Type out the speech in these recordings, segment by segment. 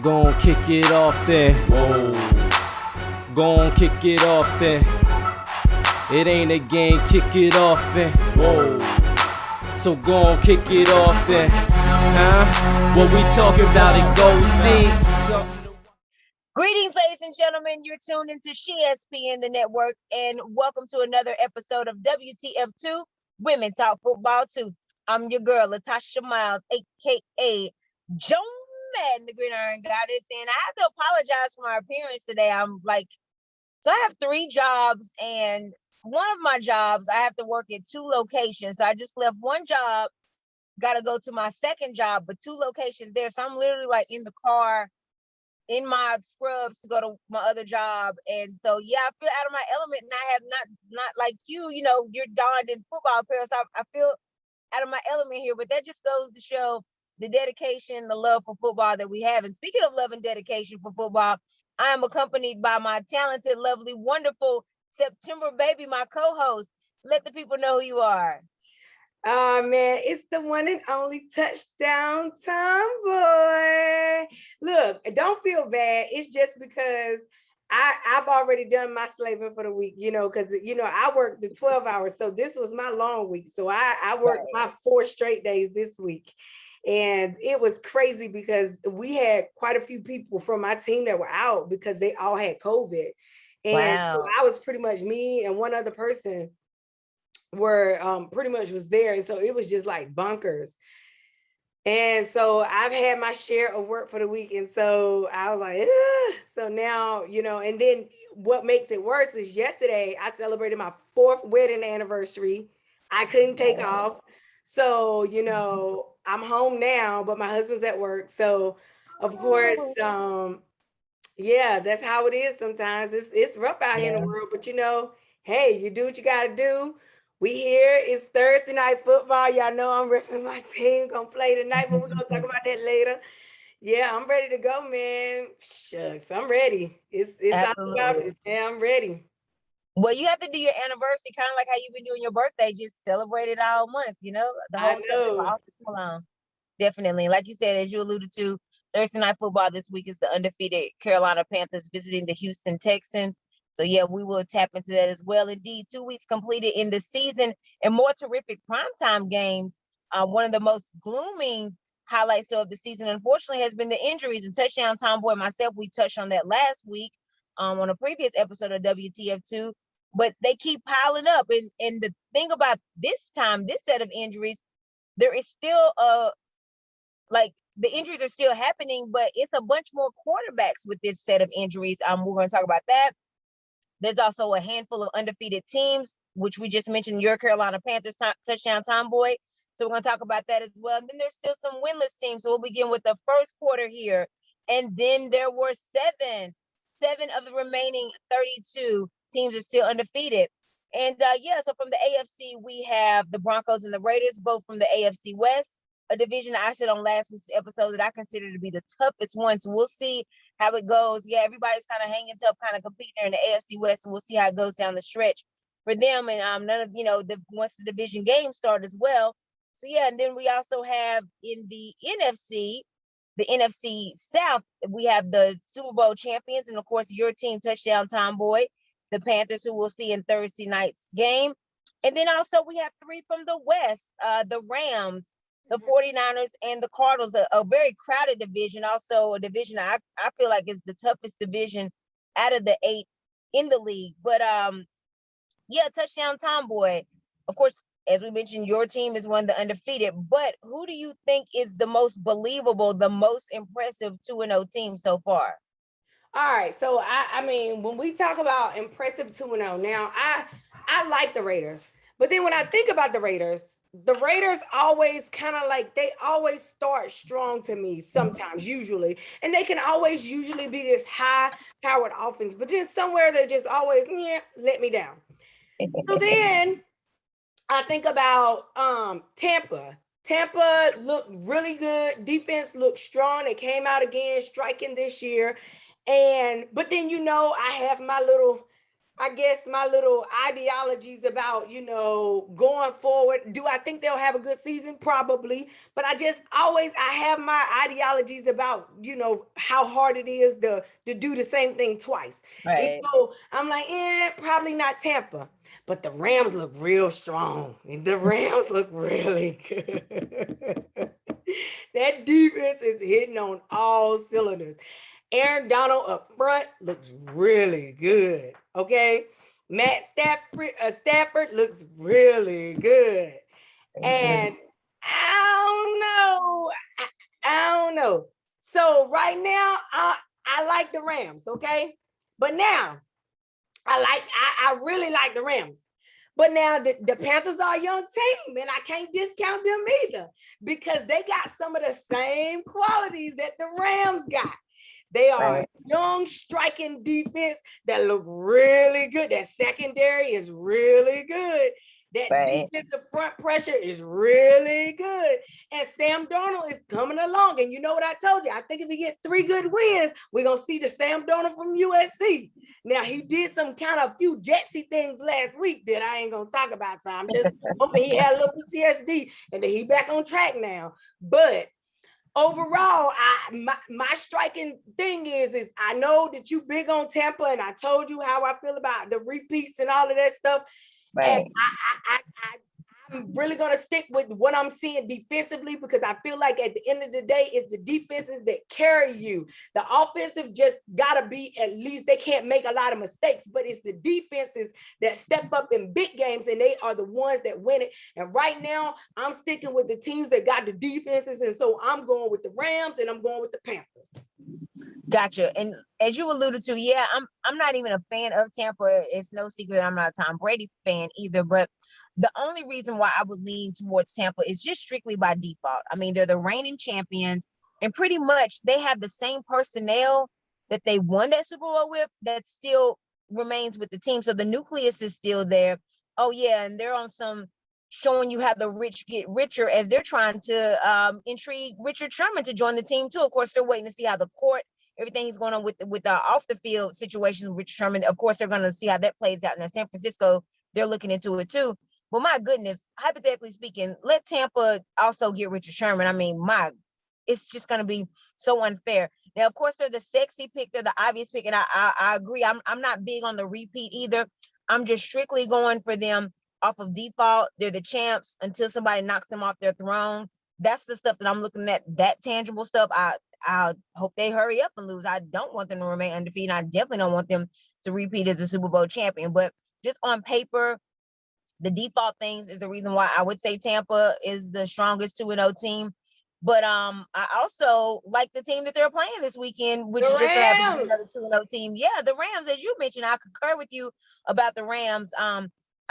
Gon' kick it off then. Whoa. Gon' kick it off then. It ain't a game, kick it off then. Whoa. So gon' kick it off then. Huh? What we talking about, it goes deep. Greetings, ladies and gentlemen. You're tuned into SHESPN, the network, and welcome to another episode of WTF Too, Women Talk Football Too. I'm your girl, Latasha Miles, aka Joan Madden, the Gridiron Goddess, and I have to apologize for my appearance today. So I have 3 jobs, and one of my jobs, I have to work at 2 locations. So I just left one job, got to go to my second job, but 2 locations there. So I'm literally like in the car, in my scrubs to go to my other job. And so, yeah, I feel out of my element, and I have not like you, you're donned in football apparel. So I feel out of my element here, but that just goes to show the dedication, the love for football that we have. And speaking of love and dedication for football, I am accompanied by my talented, lovely, wonderful September baby, my co-host. Let the people know who you are. Oh man, it's the one and only touchdown tomboy. Look, don't feel bad. It's just because I've already done my slaving for the week, because I worked the 12 hours. So this was my long week. So I worked my 4 straight days this week. And it was crazy because we had quite a few people from my team that were out because they all had COVID. And so I was pretty much me and one other person were pretty much was there. And so it was just like bunkers. And so I've had my share of work for the week. And so I was like, ugh. So now, and then what makes it worse is yesterday I celebrated my 4th wedding anniversary. I couldn't take off. So, I'm home now, but my husband's at work. So of course, yeah, that's how it is sometimes. It's rough out here in the world, but hey, you do what you gotta do. We here. It's Thursday night football. Y'all know I'm repping my team. Gonna play tonight, but we're gonna talk about that later. Yeah, I'm ready to go, man. Shucks, I'm ready. It's all about it. Yeah, I'm ready. Well, you have to do your anniversary, kind of like how you've been doing your birthday. Just celebrate it all month, the whole September. Definitely. Like you said, as you alluded to, Thursday night football this week is the undefeated Carolina Panthers visiting the Houston Texans. So, yeah, we will tap into that as well. Indeed, 2 weeks completed in the season and more terrific primetime games. One of the most glooming highlights of the season, unfortunately, has been the injuries. And Touchdown Tomboy and myself, we touched on that last week on a previous episode of WTF Too. But they keep piling up. And the thing about this set of injuries, there is still the injuries are still happening, but it's a bunch more quarterbacks with this set of injuries. We're going to talk about that. There's also a handful of undefeated teams, which we just mentioned, your Carolina Panthers, Touchdown Tomboy. So we're going to talk about that as well. And then there's still some winless teams. So we'll begin with the first quarter here. And then there were 7 of the remaining 32 teams are still undefeated. And so from the AFC, we have the Broncos and the Raiders, both from the AFC West, a division I said on last week's episode that I consider to be the toughest one. So we'll see how it goes. Yeah, everybody's kind of hanging tough, kind of competing there in the AFC West, and we'll see how it goes down the stretch for them. And none of once the division games start as well. So yeah, and then we also have in the NFC South, we have the Super Bowl champions, and of course your team, Touchdown Tomboy, the Panthers, who we'll see in Thursday night's game. And then also we have 3 from the West, the Rams, the 49ers, and the Cardinals, a very crowded division, also a division I feel like is the toughest division out of the 8 in the league. But Touchdown Tomboy, of course, as we mentioned, your team is one of the undefeated, but who do you think is the most believable, the most impressive 2-0 team so far? All right, so I mean, when we talk about impressive 2-0, now I like the Raiders, but then when I think about the Raiders always kind of like, they always start strong to me sometimes, usually, and they can always usually be this high-powered offense, but then somewhere they just always let me down. So then I think about Tampa. Tampa looked really good. Defense looked strong. They came out again striking this year. But then, I have my little I guess my little ideologies about, going forward. Do I think they'll have a good season? Probably. But I have my ideologies about, how hard it is to do the same thing twice. And Right. so I'm like, probably not Tampa. But the Rams look real strong. And the Rams look really good. That defense is hitting on all cylinders. Aaron Donald up front looks really good. Okay. Matt Stafford looks really good. And I don't know. I don't know. So right now, I like the Rams, okay? But now, I really like the Rams. But now the Panthers are a young team, and I can't discount them either because they got some of the same qualities that the Rams got. They are a young striking defense that look really good. That secondary is really good. That defensive front pressure is really good. And Sam Darnold is coming along. And you know what I told you? I think if he gets 3 good wins, we're going to see the Sam Darnold from USC. Now, he did some kind of few Jetsy things last week that I ain't going to talk about. So I'm just hoping he had a little PTSD and that he back on track now. But overall, my striking thing is I know that you big on Tampa, and I told you how I feel about the repeats and all of that stuff. Right. And I'm really going to stick with what I'm seeing defensively because I feel like at the end of the day, it's the defenses that carry you. The offensive just got to be, at least they can't make a lot of mistakes, but it's the defenses that step up in big games, and they are the ones that win it. And right now, I'm sticking with the teams that got the defenses, and so I'm going with the Rams and I'm going with the Panthers. Gotcha. And as you alluded to, yeah, I'm not even a fan of Tampa. It's no secret I'm not a Tom Brady fan either, but the only reason why I would lean towards Tampa is just strictly by default. I mean, they're the reigning champions, and pretty much they have the same personnel that they won that Super Bowl with that still remains with the team. So the nucleus is still there. Oh yeah, and they're on some showing you how the rich get richer as they're trying to intrigue Richard Sherman to join the team too. Of course, they're waiting to see how the court, everything is going on with the off the field situations with Richard Sherman. Of course, they're going to see how that plays out. In San Francisco, they're looking into it too. But my goodness, hypothetically speaking, let Tampa also get Richard Sherman. I mean, it's just going to be so unfair. Now, of course, they're the sexy pick. They're the obvious pick. And I agree. I'm not big on the repeat either. I'm just strictly going for them off of default. They're the champs until somebody knocks them off their throne. That's the stuff that I'm looking at, that tangible stuff. I hope they hurry up and lose. I don't want them to remain undefeated. I definitely don't want them to repeat as a Super Bowl champion. But just on paper, the default things is the reason why I would say Tampa is the strongest 2-0 team. But I also like the team that they're playing this weekend, which is just so happens to be another 2-0 team. Yeah, the Rams, as you mentioned, I concur with you about the Rams.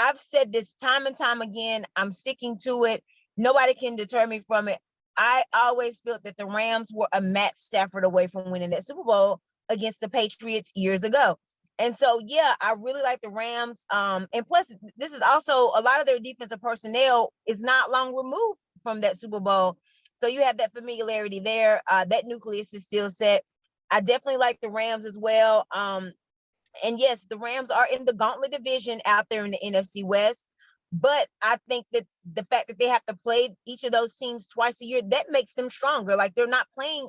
I've said this time and time again. I'm sticking to it. Nobody can deter me from it. I always felt that the Rams were a Matt Stafford away from winning that Super Bowl against the Patriots years ago. And so, yeah, I really like the Rams. And plus, this is also a lot of their defensive personnel is not long removed from that Super Bowl. So you have that familiarity there. That nucleus is still set. I definitely like the Rams as well. And yes, the Rams are in the gauntlet division out there in the NFC West. But I think that the fact that they have to play each of those teams twice a year, that makes them stronger. Like they're not playing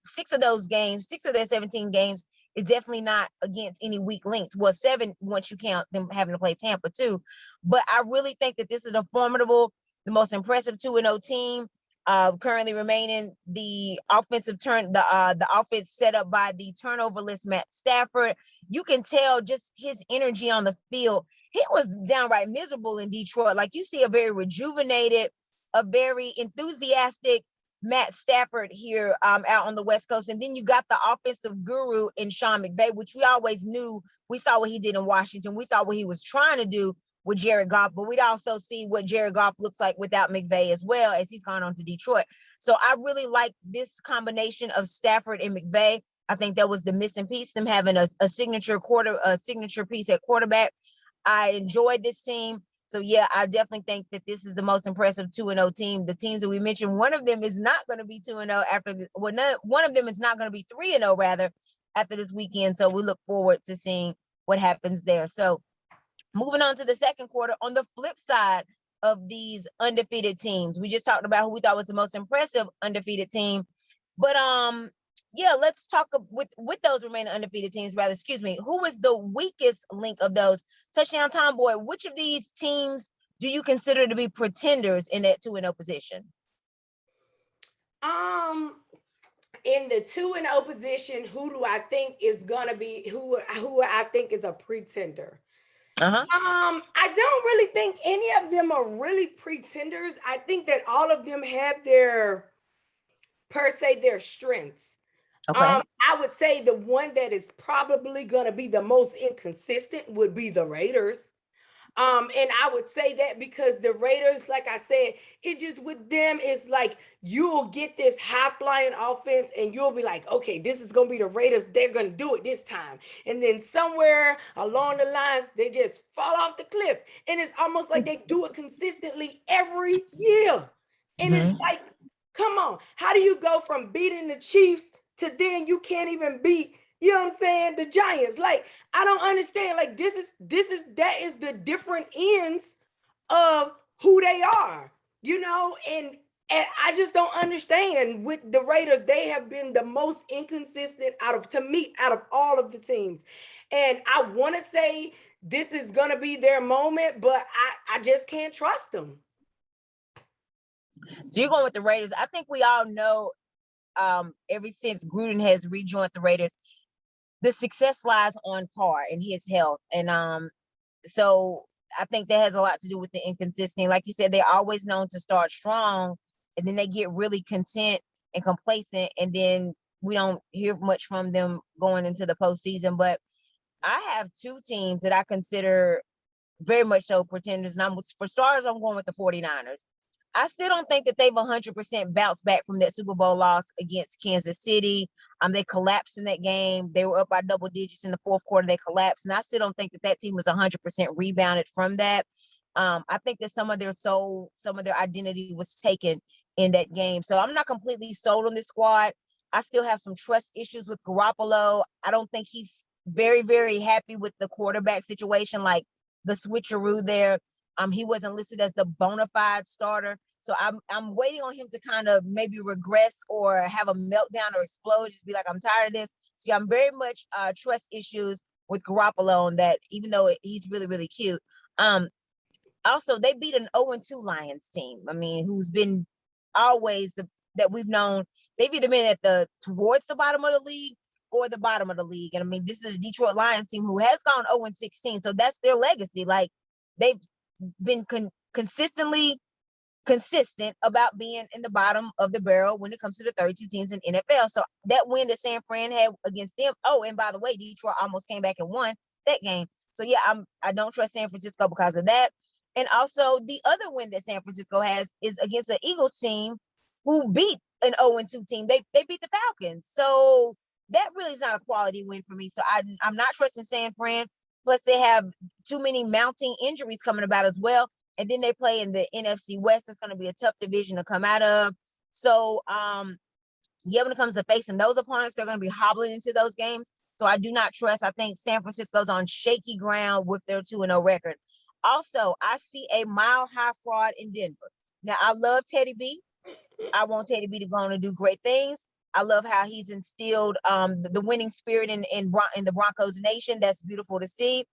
6 of their 17 games is definitely not against any weak links. Well, 7 once you count them having to play Tampa too. But I really think that this is a formidable, the most impressive 2-0 team. Currently remaining the offensive the offense set up by the turnover-less Matt Stafford. You can tell just his energy on the field. He was downright miserable in Detroit. Like you see a very rejuvenated, a very enthusiastic Matt Stafford here out on the West Coast. And then you got the offensive guru in Sean McVay, which we always knew. We saw what he did in Washington. We saw what he was trying to do with Jared Goff, but we'd also see what Jared Goff looks like without McVay as well as he's gone on to Detroit. So I really like this combination of Stafford and McVay. I think that was the missing piece, them having a signature piece at quarterback. I enjoyed this team. So yeah, I definitely think that this is the most impressive 2-0 team. The teams that we mentioned, one of them is not going to be 2-0 one of them is not going to be 3-0 rather after this weekend. So we look forward to seeing what happens there. So moving on to the second quarter, on the flip side of these undefeated teams, we just talked about who we thought was the most impressive undefeated team. But yeah, let's talk with those remaining undefeated teams, rather, excuse me, who is the weakest link of those? Touchdown Tomboy, which of these teams do you consider to be pretenders in that 2-0 position? In the 2-0 position, who do I think is gonna be who I think is a pretender? I don't really think any of them are really pretenders. I think that all of them have their strengths. Okay. I would say the one that is probably gonna be the most inconsistent would be the Raiders. And I would say that because the Raiders, like I said, it just with them, it's like you'll get this high-flying offense and you'll be like, okay, this is going to be the Raiders. They're going to do it this time. And then somewhere along the lines, they just fall off the cliff. And it's almost like they do it consistently every year. And it's like, come on, how do you go from beating the Chiefs to then you can't even beat, you know what I'm saying, the Giants? Like, I don't understand. Like, that is the different ends of who they are, you know, and I just don't understand. With the Raiders, they have been the most inconsistent out of all of the teams. And I want to say this is going to be their moment, but I just can't trust them. So you're going with the Raiders. I think we all know, ever since Gruden has rejoined the Raiders, the success lies on Carr and his health. And so I think that has a lot to do with the inconsistency. Like you said, they're always known to start strong and then they get really content and complacent, and then we don't hear much from them going into the postseason. But I have two teams that I consider very much so pretenders. And for starters, I'm going with the 49ers. I still don't think that they've 100% bounced back from that Super Bowl loss against Kansas City. They collapsed in that game. They were up by double digits in the fourth quarter. They collapsed. And I still don't think that team was 100% rebounded from that. I think that some of their identity was taken in that game. So I'm not completely sold on this squad. I still have some trust issues with Garoppolo. I don't think he's very, very happy with the quarterback situation, like the switcheroo there. He wasn't listed as the bona fide starter. So I'm waiting on him to kind of maybe regress or have a meltdown or explode, just be like, I'm tired of this. So yeah, I'm very much trust issues with Garoppolo on that, even though he's really, really cute. Also, they beat an 0-2 Lions team. I mean, who's been always that we've known. They've either been towards the bottom of the league or the bottom of the league. And I mean, this is a Detroit Lions team who has gone 0-16. So that's their legacy. Like, they've been consistently consistent about being in the bottom of the barrel when it comes to the 32 teams in NFL. So that win that San Fran had against them. Oh, and by the way, Detroit almost came back and won that game. So yeah, I don't trust San Francisco because of that. And also the other win that San Francisco has is against the Eagles team who beat an 0-2 team. They beat the Falcons. So that really is not a quality win for me. So I'm not trusting San Fran. Plus, they have too many mounting injuries coming about as well. And then they play in the NFC West. It's going to be a tough division to come out of. So, yeah, when it comes to facing those opponents, they're going to be hobbling into those games. So I do not trust. I think San Francisco's on shaky ground with their 2-0 record. Also, I see a mile-high fraud in Denver. Now, I love Teddy B. I want Teddy B to go on and do great things. I love how he's instilled the winning spirit in the Broncos nation. That's beautiful to see.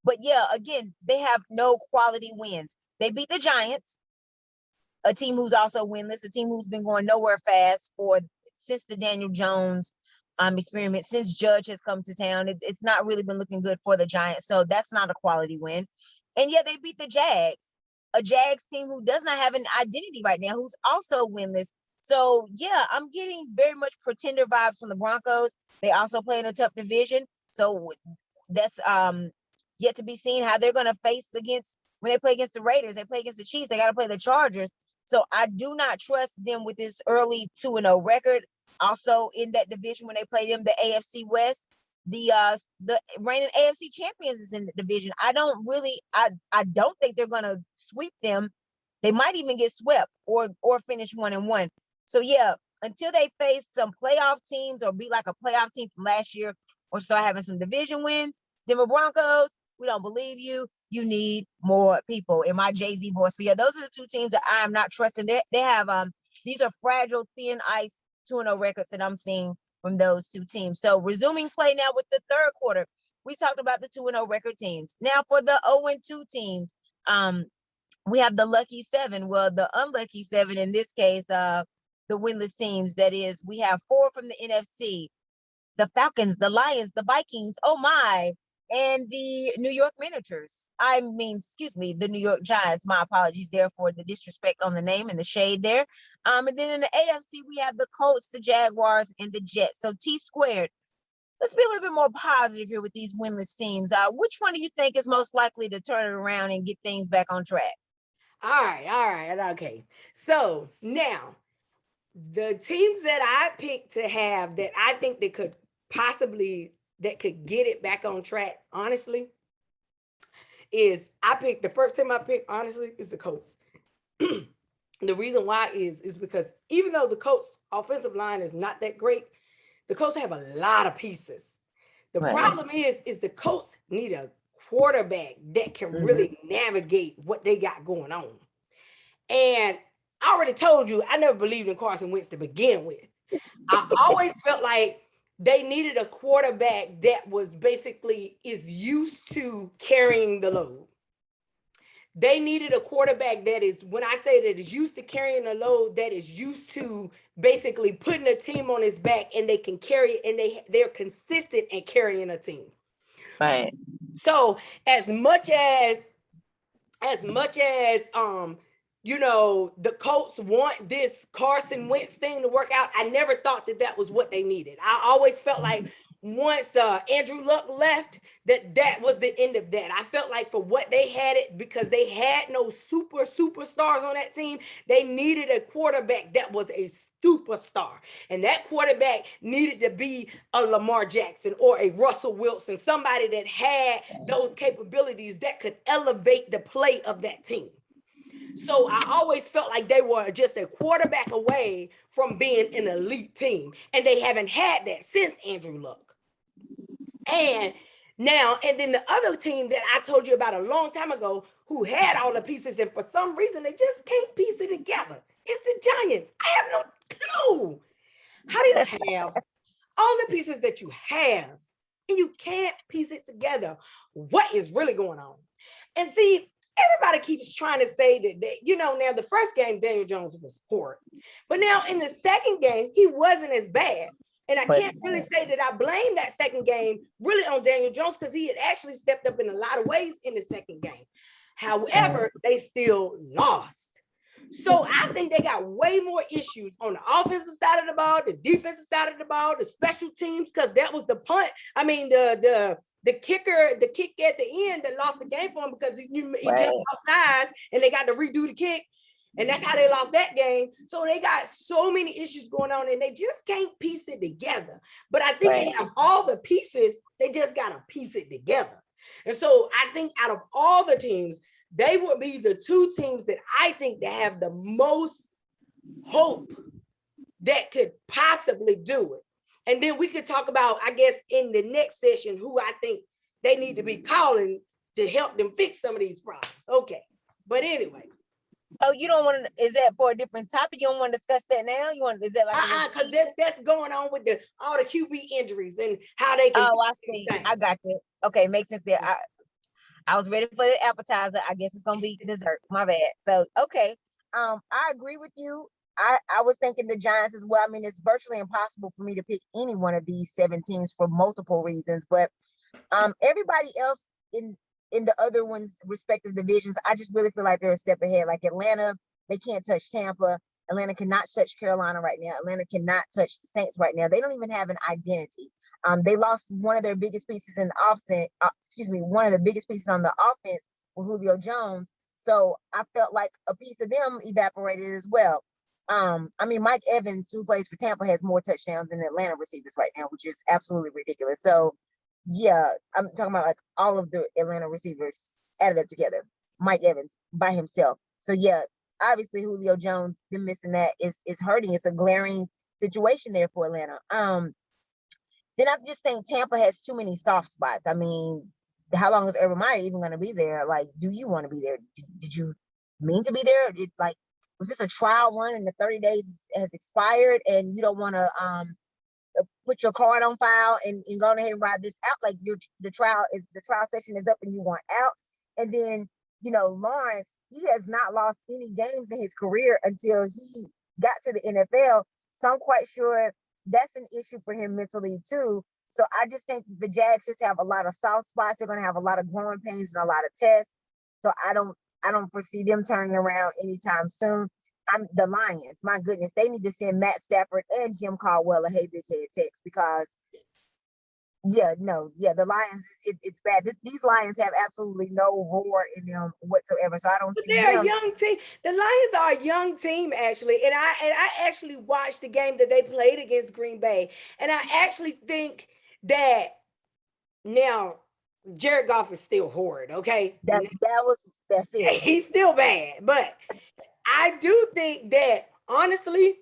But yeah, again, they have no quality wins. They beat the Giants, a team who's also winless, a team who's been going nowhere fast since the Daniel Jones experiment, since Judge has come to town. It's not really been looking good for the Giants. So that's not a quality win. And yeah, they beat the Jags, a Jags team who does not have an identity right now, who's also winless. So yeah, I'm getting very much pretender vibes from the Broncos. They also play in a tough division. So that's yet to be seen how they're going to face when they play against the Raiders. They play against the Chiefs. They got to play the Chargers. So I do not trust them with this early 2-0 record. Also in that division, when they play them, the AFC West, the reigning AFC champions is in the division. I don't think they're going to sweep them. They might even get swept or finish 1-1. So yeah, until they face some playoff teams or be like a playoff team from last year or start having some division wins, Denver Broncos, we don't believe you. You need more people in my Jay-Z voice. So yeah, those are the two teams that I am not trusting. They have these are fragile, thin ice 2-0 records that I'm seeing from those two teams. So resuming play now with the third quarter. We talked about the 2-0 record teams. Now for the 0-2 teams, we have the lucky seven. Well, the unlucky seven in this case, the winless teams. That is, we have 4 from the NFC: the Falcons, the Lions, the Vikings. Oh my! And the New York Miniatures. The New York Giants. My apologies there for the disrespect on the name and the shade there. And then in the AFC, we have the Colts, the Jaguars, and the Jets. So T squared. Let's be a little bit more positive here with these winless teams. Which one do you think is most likely to turn it around and get things back on track? All right, okay. So now, the teams that I picked to have that I think that could get it back on track, honestly, is the first team I picked, honestly, is the Colts. The reason why is because even though the Colts offensive line is not that great, the Colts have a lot of pieces. The problem is the Colts need a quarterback that can really navigate what they got going on. And I already told you, I never believed in Carson Wentz to begin with. I always felt like they needed a quarterback that is used to carrying the load. They needed a quarterback that is, when I say that is used to carrying the load, that is used to basically putting a team on his back, and they can carry it, and they're consistent in carrying a team. Right. So as much as the Colts want this Carson Wentz thing to work out, I never thought that was what they needed. I always felt like once Andrew Luck left, that was the end of that. I felt like for what they had it, because they had no superstars on that team, they needed a quarterback that was a superstar. And that quarterback needed to be a Lamar Jackson or a Russell Wilson, somebody that had those capabilities that could elevate the play of that team. So I always felt like they were just a quarterback away from being an elite team. And they haven't had that since Andrew Luck. And then the other team that I told you about a long time ago, who had all the pieces, and for some reason they just can't piece it together, is the Giants. I have no clue. How do you have all the pieces that you have and you can't piece it together? What is really going on? And see, everybody keeps trying to say that, now the first game, Daniel Jones was poor. But now in the second game, he wasn't as bad. And I can't really say that I blame that second game really on Daniel Jones, because he had actually stepped up in a lot of ways in the second game. However, they still lost. So I think they got way more issues on the offensive side of the ball, the defensive side of the ball, the special teams, because that was the punt. I mean, the kick at the end that lost the game for him, because he jumped outside and they got to redo the kick. And that's how they lost that game. So they got so many issues going on, and they just can't piece it together. But I think they have all the pieces. They just got to piece it together. And so I think out of all the teams, they would be the two teams that I think that have the most hope that could possibly do it. And then we could talk about, I guess, in the next session, who I think they need to be calling to help them fix some of these problems. Okay. But anyway. Oh, you don't want to, is that for a different topic? You don't want to discuss that now? Is that like because that's going on with all the QB injuries and how they can. Oh, I see. I got you. Okay, makes sense there. I was ready for the appetizer. I guess it's gonna be dessert. My bad. So okay. I agree with you. I was thinking the Giants as well. I mean, it's virtually impossible for me to pick any one of these 7 teams for multiple reasons, but everybody else in the other ones' respective divisions, I just really feel like they're a step ahead. Like Atlanta, they can't touch Tampa. Atlanta cannot touch Carolina right now. Atlanta cannot touch the Saints right now. They don't even have an identity. They lost one of their biggest pieces in the offense. One of the biggest pieces on the offense with Julio Jones. So I felt like a piece of them evaporated as well. I mean, Mike Evans, who plays for Tampa, has more touchdowns than Atlanta receivers right now, which is absolutely ridiculous. So yeah, I'm talking about like all of the Atlanta receivers added up together. Mike Evans by himself. So yeah, obviously Julio Jones, them missing that is hurting. It's a glaring situation there for Atlanta. then I just think Tampa has too many soft spots. I mean, how long is Urban Meyer even going to be there? Like, do you want to be there? Did you mean to be there? Was this a trial run and the 30 days has expired and you don't want to put your card on file and go ahead and ride this out? Like the trial session is up and you want out. And then, Lawrence, he has not lost any games in his career until he got to the NFL. So I'm quite sure that's an issue for him mentally too. So I just think the Jags just have a lot of soft spots. They're going to have a lot of growing pains and a lot of tests. So I don't foresee them turning around anytime soon. The Lions, my goodness, they need to send Matt Stafford and Jim Caldwell a hey big head text because the Lions, it's bad. These Lions have absolutely no roar in them whatsoever. So I don't see they're them. a young team. The Lions are a young team, actually. And I actually watched the game that they played against Green Bay. And I actually think that now Jared Goff is still horrid, okay? That's it. He's still bad. But I do think that, honestly,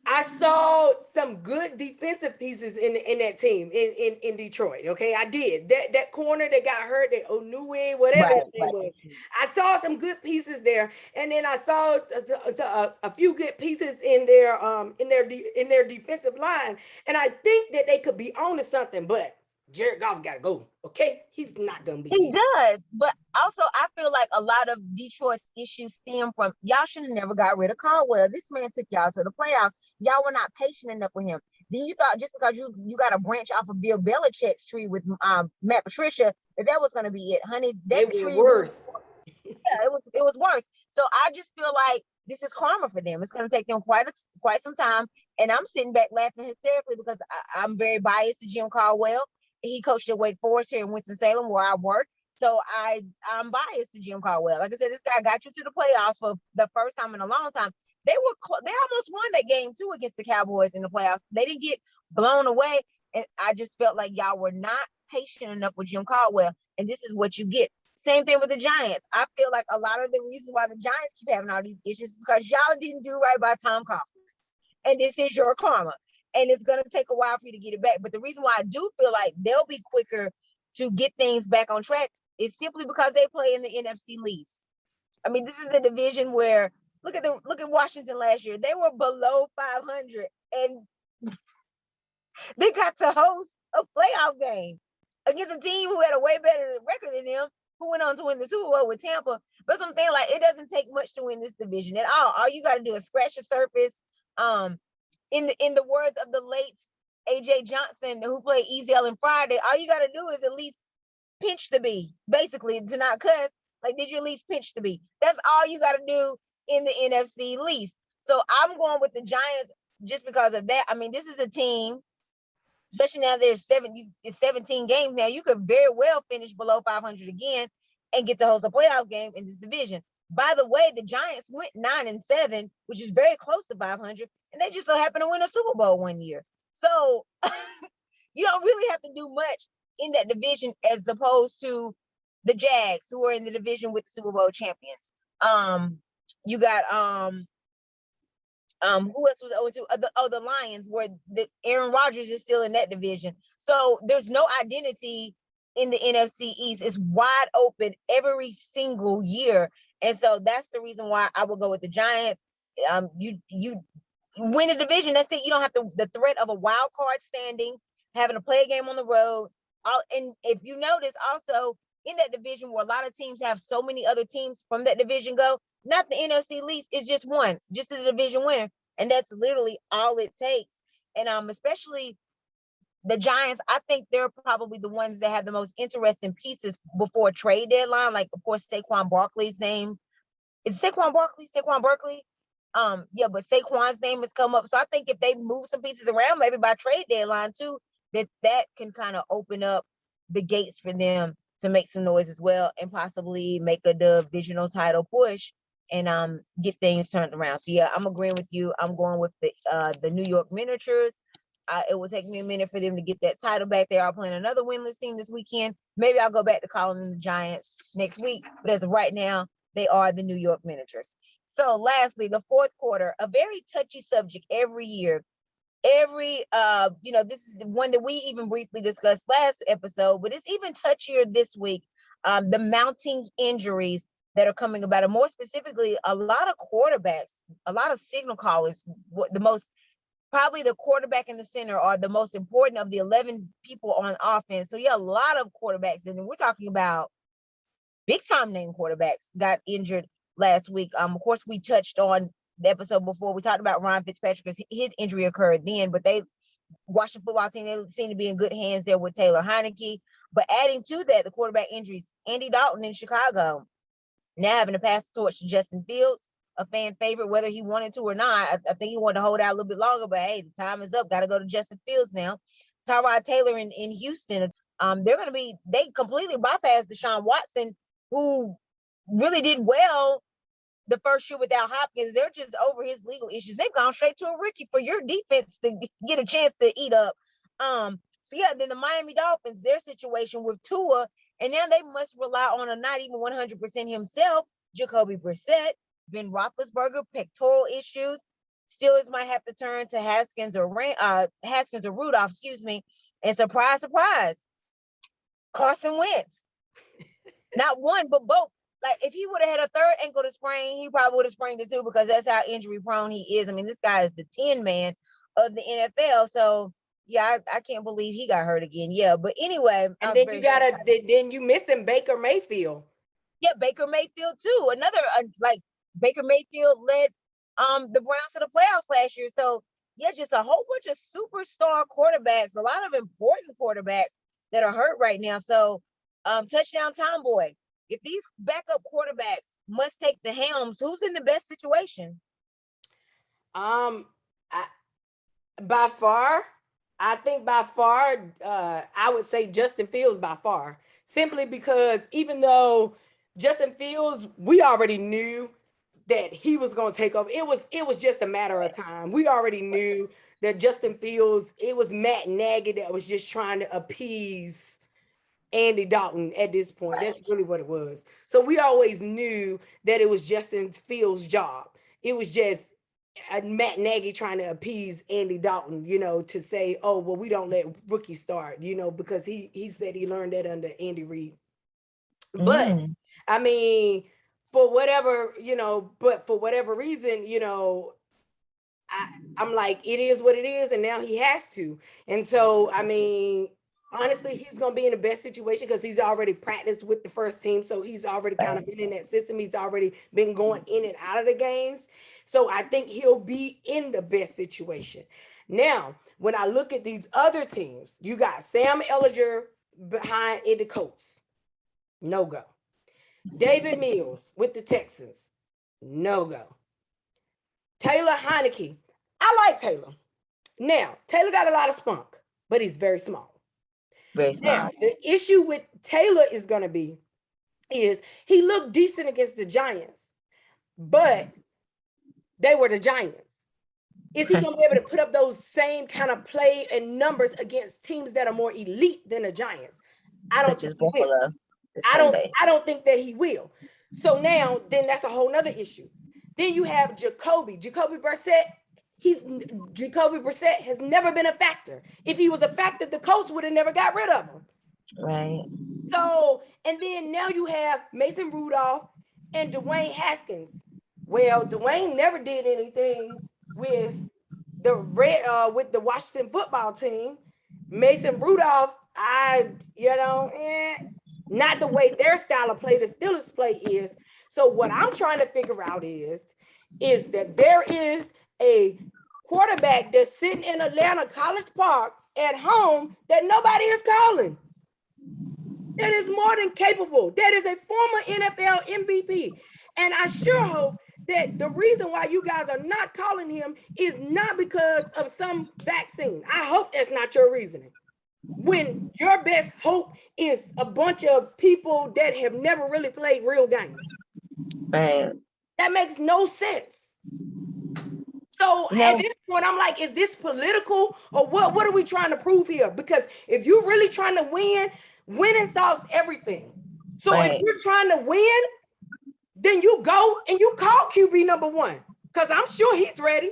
I saw some good defensive pieces in that team in Detroit. Okay, I did. That corner that got hurt, that Onue, whatever his name was. I saw some good pieces there, and then I saw a few good pieces in their defensive line, and I think that they could be on to something. But Jared Goff got to go. Okay, he's not gonna be. He does, but also I feel like a lot of Detroit's issues stem from y'all should have never got rid of Caldwell. This man took y'all to the playoffs. Y'all were not patient enough with him. Then you thought just because you got a branch off of Bill Belichick's tree with Matt Patricia that was going to be it, honey. That tree was worse. Yeah, it was worse. So I just feel like this is karma for them. It's going to take them quite some time, and I'm sitting back laughing hysterically because I'm very biased to Jim Caldwell. He coached at Wake Forest here in Winston-Salem where I work. So I'm biased to Jim Caldwell. Like I said, this guy got you to the playoffs for the first time in a long time. They almost won that game too against the Cowboys in the playoffs. They didn't get blown away. And I just felt like y'all were not patient enough with Jim Caldwell. And this is what you get. Same thing with the Giants. I feel like a lot of the reasons why the Giants keep having all these issues is because y'all didn't do right by Tom Coughlin. And this is your karma. And it's going to take a while for you to get it back. But the reason why I do feel like they'll be quicker to get things back on track is simply because they play in the NFC least. I mean, this is the division where look at Washington last year. They were below 500 and they got to host a playoff game against a team who had a way better record than them, who went on to win the Super Bowl with Tampa. But so I'm saying, like, it doesn't take much to win this division at all. All you got to do is scratch the surface. In the words of the late AJ Johnson, who played Easy on Friday, all you got to do is at least pinch the bee, basically, to not cuss. Like, did you at least pinch the bee? That's all you got to do in the NFC least. So I'm going with the Giants just because of that. I mean, this is a team, especially now there's 17 games now. You could very well finish below 500 again and get to host a playoff game in this division. By the way, the Giants went 9-7, which is very close to 500, and they just so happen to win a Super Bowl one year. So you don't really have to do much in that division as opposed to the Jags, who are in the division with the Super Bowl champions. You got who else was 0-2? The Lions, where Aaron Rodgers is still in that division. So there's no identity in the NFC East. It's wide open every single year. And so that's the reason why I would go with the Giants. You win the division, that's it. You don't have the threat of a wild card standing, having to play a game on the road. And if you notice also in that division where a lot of teams have so many other teams from that division go, not the NFC least, it's just one, just the division winner. And that's literally all it takes. And especially the Giants, I think they're probably the ones that have the most interesting pieces before trade deadline. Like, of course, Saquon Barkley's name. Is Saquon Barkley? Saquon Barkley? Yeah, but Saquon's name has come up. So I think if they move some pieces around, maybe by trade deadline too, that can kind of open up the gates for them to make some noise as well and possibly make a divisional title push and get things turned around. So yeah, I'm agreeing with you. I'm going with the New York Miniatures. It will take me a minute for them to get that title back. They are playing another winless team this weekend. Maybe I'll go back to calling them the Giants next week. But as of right now, they are the New York Miniatures. So lastly, the fourth quarter, a very touchy subject every year. every this is the one that we even briefly discussed last episode, but it's even touchier this week. The mounting injuries that are coming about, and more specifically, a lot of quarterbacks, a lot of signal callers, probably the quarterback and the center are the most important of the 11 people on offense. So yeah, a lot of quarterbacks, and we're talking about big time name quarterbacks got injured last week. Of course, we touched on the episode before. We talked about Ryan Fitzpatrick because his injury occurred then, but Washington football team, they seem to be in good hands there with Taylor Heineke. But adding to that, the quarterback injuries, Andy Dalton in Chicago now having to pass the torch to Justin Fields, a fan favorite, whether he wanted to or not. I think he wanted to hold out a little bit longer, but hey, the time is up. Got to go to Justin Fields now. Tyrod Taylor in Houston, they completely bypassed Deshaun Watson, who really did well the first year without Hopkins. They're just over his legal issues. They've gone straight to a rookie for your defense to get a chance to eat up. So yeah, then the Miami Dolphins, their situation with Tua, and now they must rely on a not even 100% himself, Jacoby Brissett. Ben Roethlisberger, pectoral issues. Steelers might have to turn to Haskins or Rudolph, and surprise, surprise, Carson Wentz. Not one, but both. Like, if he would have had a third ankle to sprain, he probably would have sprained it too, because that's how injury prone he is. I mean, this guy is the 10 man of the NFL. So yeah, I can't believe he got hurt again. Yeah, but anyway. And then you missing Baker Mayfield. Yeah, Baker Mayfield too. Another Baker Mayfield led the Browns to the playoffs last year. So yeah, just a whole bunch of superstar quarterbacks, a lot of important quarterbacks that are hurt right now. So touchdown Tomboy, if these backup quarterbacks must take the helms, who's in the best situation? By far, I would say Justin Fields by far, simply because even though Justin Fields, we already knew that he was going to take over. It was just a matter of time. We already knew that Justin Fields, it was Matt Nagy that was just trying to appease Andy Dalton at this point. That's really what it was. So we always knew that it was Justin Fields' job. It was just Matt Nagy trying to appease Andy Dalton, to say, oh, well, we don't let rookies start, because he said he learned that under Andy Reid. But I mean, for whatever reason, I'm like, it is what it is, and now he has to. And so, I mean, honestly, he's going to be in the best situation because he's already practiced with the first team. So he's already kind of been in that system. He's already been going in and out of the games. So I think he'll be in the best situation. Now, when I look at these other teams, you got Sam Ellinger behind in the Colts. No go. David Mills with the Texans. No go. Taylor Heineke. I like Taylor. Now, Taylor got a lot of spunk, but he's very small. Very small. Now, the issue with Taylor is going to be is he looked decent against the Giants, but they were the Giants. Is he going to be able to put up those same kind of play and numbers against teams that are more elite than the Giants? I don't think he will. I don't think that he will. So now, then that's a whole nother issue. Then you have Jacoby Brissett. Jacoby Brissett has never been a factor. If he was a factor, the Colts would have never got rid of him. Right. So, and then now you have Mason Rudolph and Dwayne Haskins. Well, Dwayne never did anything with the Washington football team. Mason Rudolph, not the way their style of play, the Steelers play is. So what I'm trying to figure out is that there is a quarterback that's sitting in Atlanta College Park at home that nobody is calling. That is more than capable. That is a former NFL MVP. And I sure hope that the reason why you guys are not calling him is not because of some vaccine. I hope that's not your reasoning. When your best hope is a bunch of people that have never really played real games. Right. That makes no sense. So at this point, I'm like, is this political or what are we trying to prove here? Because if you're really trying to win, winning solves everything. So if you're trying to win, then you go and you call QB number one, because I'm sure he's ready.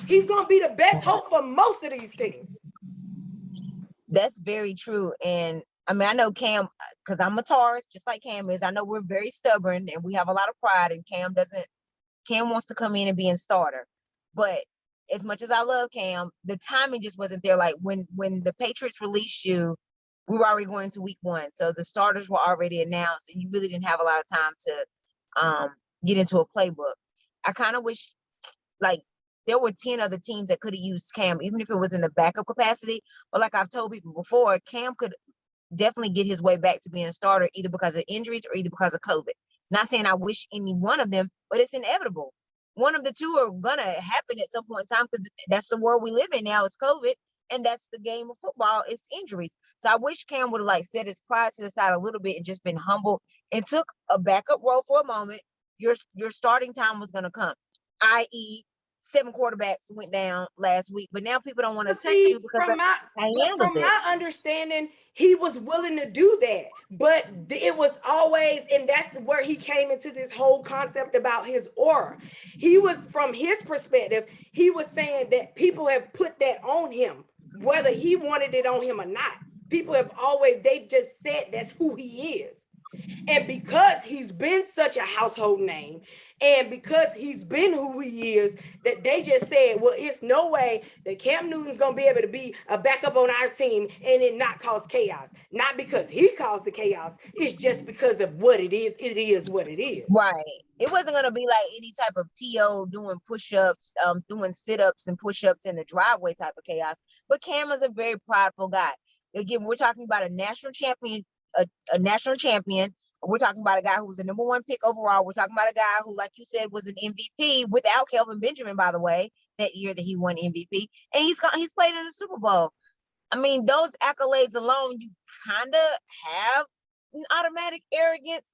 he's going to be the best hope for most of these teams. That's very true. And I mean, I know Cam, because I'm a Taurus, just like Cam is. I know we're very stubborn and we have a lot of pride, and Cam wants to come in and be a starter. But as much as I love Cam, the timing just wasn't there. Like when the Patriots released you, we were already going into week 1. So the starters were already announced and you really didn't have a lot of time to get into a playbook. I kind of wish like there were 10 other teams that could have used Cam, even if it was in the backup capacity. But like I've told people before, Cam could definitely get his way back to being a starter, either because of injuries or either because of COVID. Not saying I wish any one of them, but it's inevitable. One of the two are gonna happen at some point in time, because that's the world we live in now. It's COVID, and that's the game of football. It's injuries. So I wish Cam would have like set his pride to the side a little bit and just been humble and took a backup role for a moment. Your starting time was gonna come, i.e., 7 quarterbacks went down last week, but now people don't want to touch you because from my understanding, he was willing to do that, but it was always, and that's where he came into this whole concept about his aura. He was, from his perspective, he was saying that people have put that on him, whether he wanted it on him or not. People have always, they just said that's who he is. And because he's been such a household name, and because he's been who he is, that they just said, well, it's no way that Cam Newton's going to be able to be a backup on our team and it not cause chaos. Not because he caused the chaos. It's just because of what it is. It is what it is. Right. It wasn't going to be like any type of TO doing push-ups, doing sit-ups and push-ups in the driveway type of chaos. But Cam is a very prideful guy. Again, we're talking about a national champion, a national champion. We're talking about a guy who was the number 1 pick overall. We're talking about a guy who, like you said, was an MVP without Kelvin Benjamin, by the way, that year that he won MVP. And he's played in the Super Bowl. I mean, those accolades alone, you kind of have an automatic arrogance.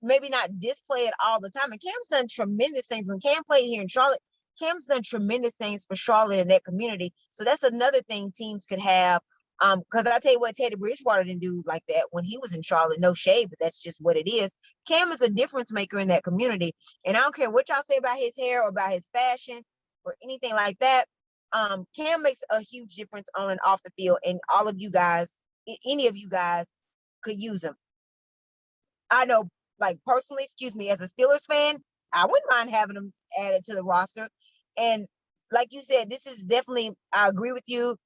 Maybe not display it all the time. And Cam's done tremendous things. When Cam played here in Charlotte, Cam's done tremendous things for Charlotte and that community. So that's another thing teams could have. Because I tell you what, Teddy Bridgewater didn't do like that when he was in Charlotte. No shade, but that's just what it is. Cam is a difference maker in that community. And I don't care what y'all say about his hair or about his fashion or anything like that. Cam makes a huge difference on and off the field. And all of you guys, any of you guys could use him. I know, like personally, as a Steelers fan, I wouldn't mind having him added to the roster. And like you said, this is definitely, I agree with you.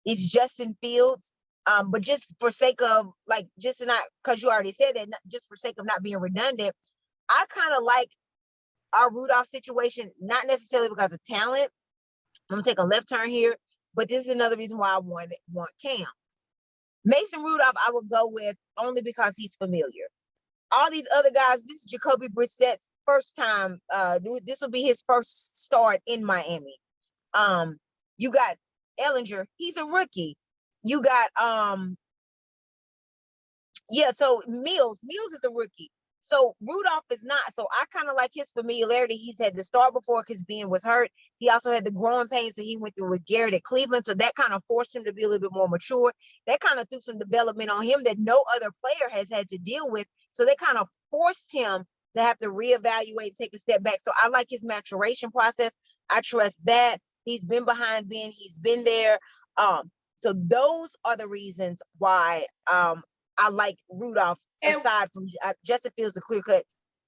It's Justin Fields, but just for sake of just not, because you already said that, just for sake of not being redundant, I kind of like our Rudolph situation, not necessarily because of talent. I'm gonna take a left turn here, but this is another reason why I want Cam. Mason Rudolph, I would go with only because he's familiar. All these other guys, this is Jacoby Brissett's first time. This will be his first start in Miami. You got Ellinger, he's a rookie. You got so Mills is a rookie. So Rudolph is not. So I kind of like his familiarity. He's had to start before because Ben was hurt. He also had the growing pains that he went through with Garrett at Cleveland. So that kind of forced him to be a little bit more mature. That kind of threw some development on him that no other player has had to deal with. So they kind of forced him to have to reevaluate, take a step back. So I like his maturation process. I trust that. He's been behind Ben. He's been there. So those are the reasons why I like Rudolph. Aside from Justin Fields,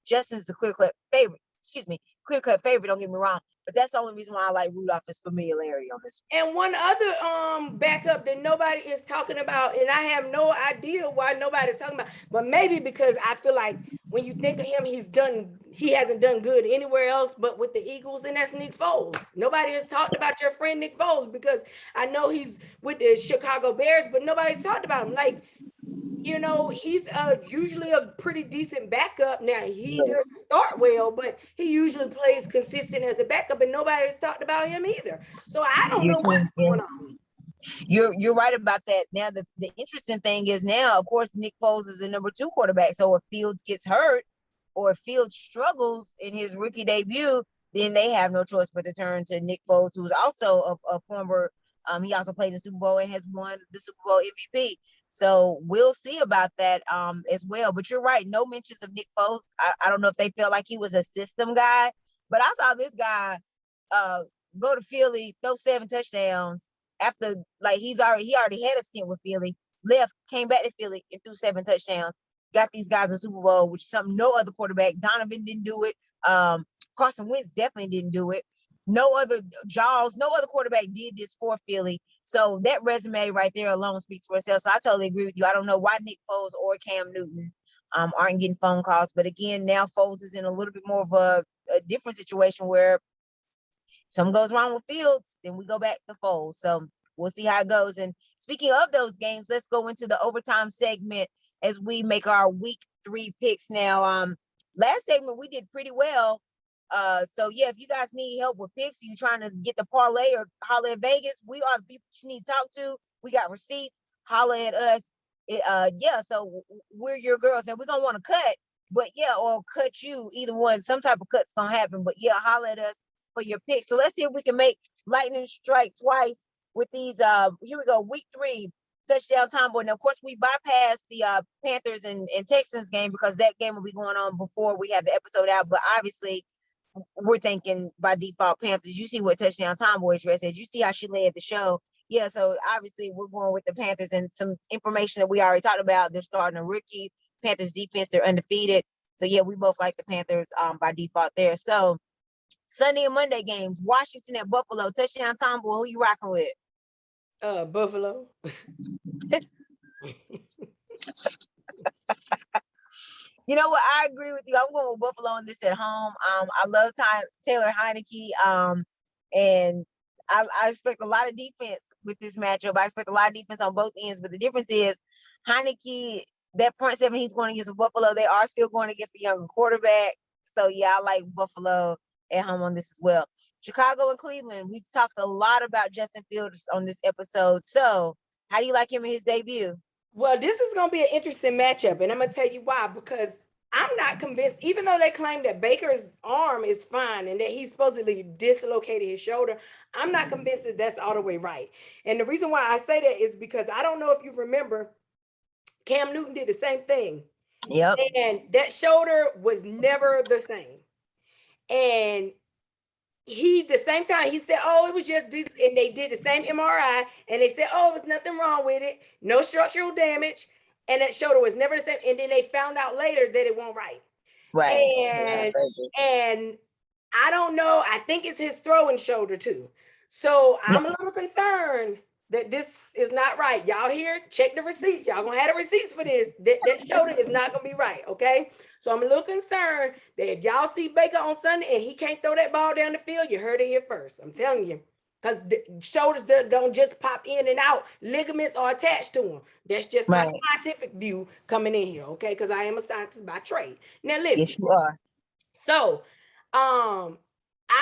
Justin's the clear-cut favorite. Excuse me, clear-cut favorite. Don't get me wrong, but that's the only reason why I like Rudolph is familiarity on this. And one other backup that nobody is talking about, and I have no idea why nobody's talking about, but maybe because I feel like when you think of him, he hasn't done good anywhere else but with the Eagles, and that's Nick Foles. Nobody has talked about your friend Nick Foles because I know he's with the Chicago Bears, but nobody's talked about him. Like, you know, he's usually a pretty decent backup. Now, he doesn't start well, but he usually plays consistent as a backup, and nobody's talked about him either. So I don't know what's going on. You're right about that. Now, the interesting thing is now, of course, Nick Foles is the number 2 quarterback. So if Fields gets hurt or if Fields struggles in his rookie debut, then they have no choice but to turn to Nick Foles, who's also a former, he also played the Super Bowl and has won the Super Bowl MVP. So we'll see about that as well. But you're right, no mentions of Nick Foles. I don't know if they felt like he was a system guy, but I saw this guy go to Philly, throw 7 touchdowns after like he already had a stint with Philly, left, came back to Philly and threw 7 touchdowns, got these guys a Super Bowl, which is something no other quarterback, Donovan didn't do it. Carson Wentz definitely didn't do it. No other quarterback did this for Philly. So that resume right there alone speaks for itself. So I totally agree with you. I don't know why Nick Foles or Cam Newton aren't getting phone calls. But again, now Foles is in a little bit more of a different situation where something goes wrong with Fields, then we go back to Foles. So we'll see how it goes. And speaking of those games, let's go into the overtime segment as we make our week 3 picks now. Last segment we did pretty well. So yeah, if you guys need help with picks, you're trying to get the parlay or holler at Vegas, we are the people you need to talk to. We got receipts, holler at us. Yeah, so we're your girls. Now we're gonna want to cut, but yeah, or cut you, either one, some type of cut's gonna happen. But yeah, holler at us for your picks. So let's see if we can make lightning strike twice with these. Here we go, week 3 touchdown time board. Now, of course, we bypassed the Panthers and Texans game because that game will be going on before we have the episode out. But obviously, we're thinking by default Panthers. You see what touchdown time board dress is. You see how she led the show. Yeah, so obviously we're going with the Panthers, and some information that we already talked about. They're starting a rookie. Panthers defense, they're undefeated. So yeah, we both like the Panthers by default there. So Sunday and Monday games, Washington at Buffalo, touchdown time boy. Who you rocking with? Buffalo. You know what? I agree with you. I'm going with Buffalo on this at home. I love Taylor Heineke. And I expect a lot of defense with this matchup. I expect a lot of defense on both ends. But the difference is Heineke, that front seven he's going against Buffalo, they are still going against a younger quarterback. So yeah, I like Buffalo at home on this as well. Chicago and Cleveland. We talked a lot about Justin Fields on this episode. So how do you like him in his debut? Well, this is going to be an interesting matchup, and I'm going to tell you why, because I'm not convinced, even though they claim that Baker's arm is fine and that he supposedly dislocated his shoulder, I'm not convinced that that's all the way right. And the reason why I say that is because I don't know if you remember, Cam Newton did the same thing. Yep. And that shoulder was never the same. And the same time he said, oh, it was just this, and they did the same MRI, and they said, oh, it was nothing wrong with it, no structural damage, and that shoulder was never the same. And then they found out later that it wasn't right. Right. And I don't know. I think it's his throwing shoulder too. So I'm a little concerned that this is not right. Y'all here, check the receipts. Y'all gonna have the receipts for this. That shoulder is not gonna be right, okay? So I'm a little concerned that if y'all see Baker on Sunday and he can't throw that ball down the field, you heard it here first. I'm telling you. Because the shoulders don't just pop in and out. Ligaments are attached to them. That's just my scientific view coming in here, okay? Because I am a scientist by trade. Now listen. Yes, you are. So, I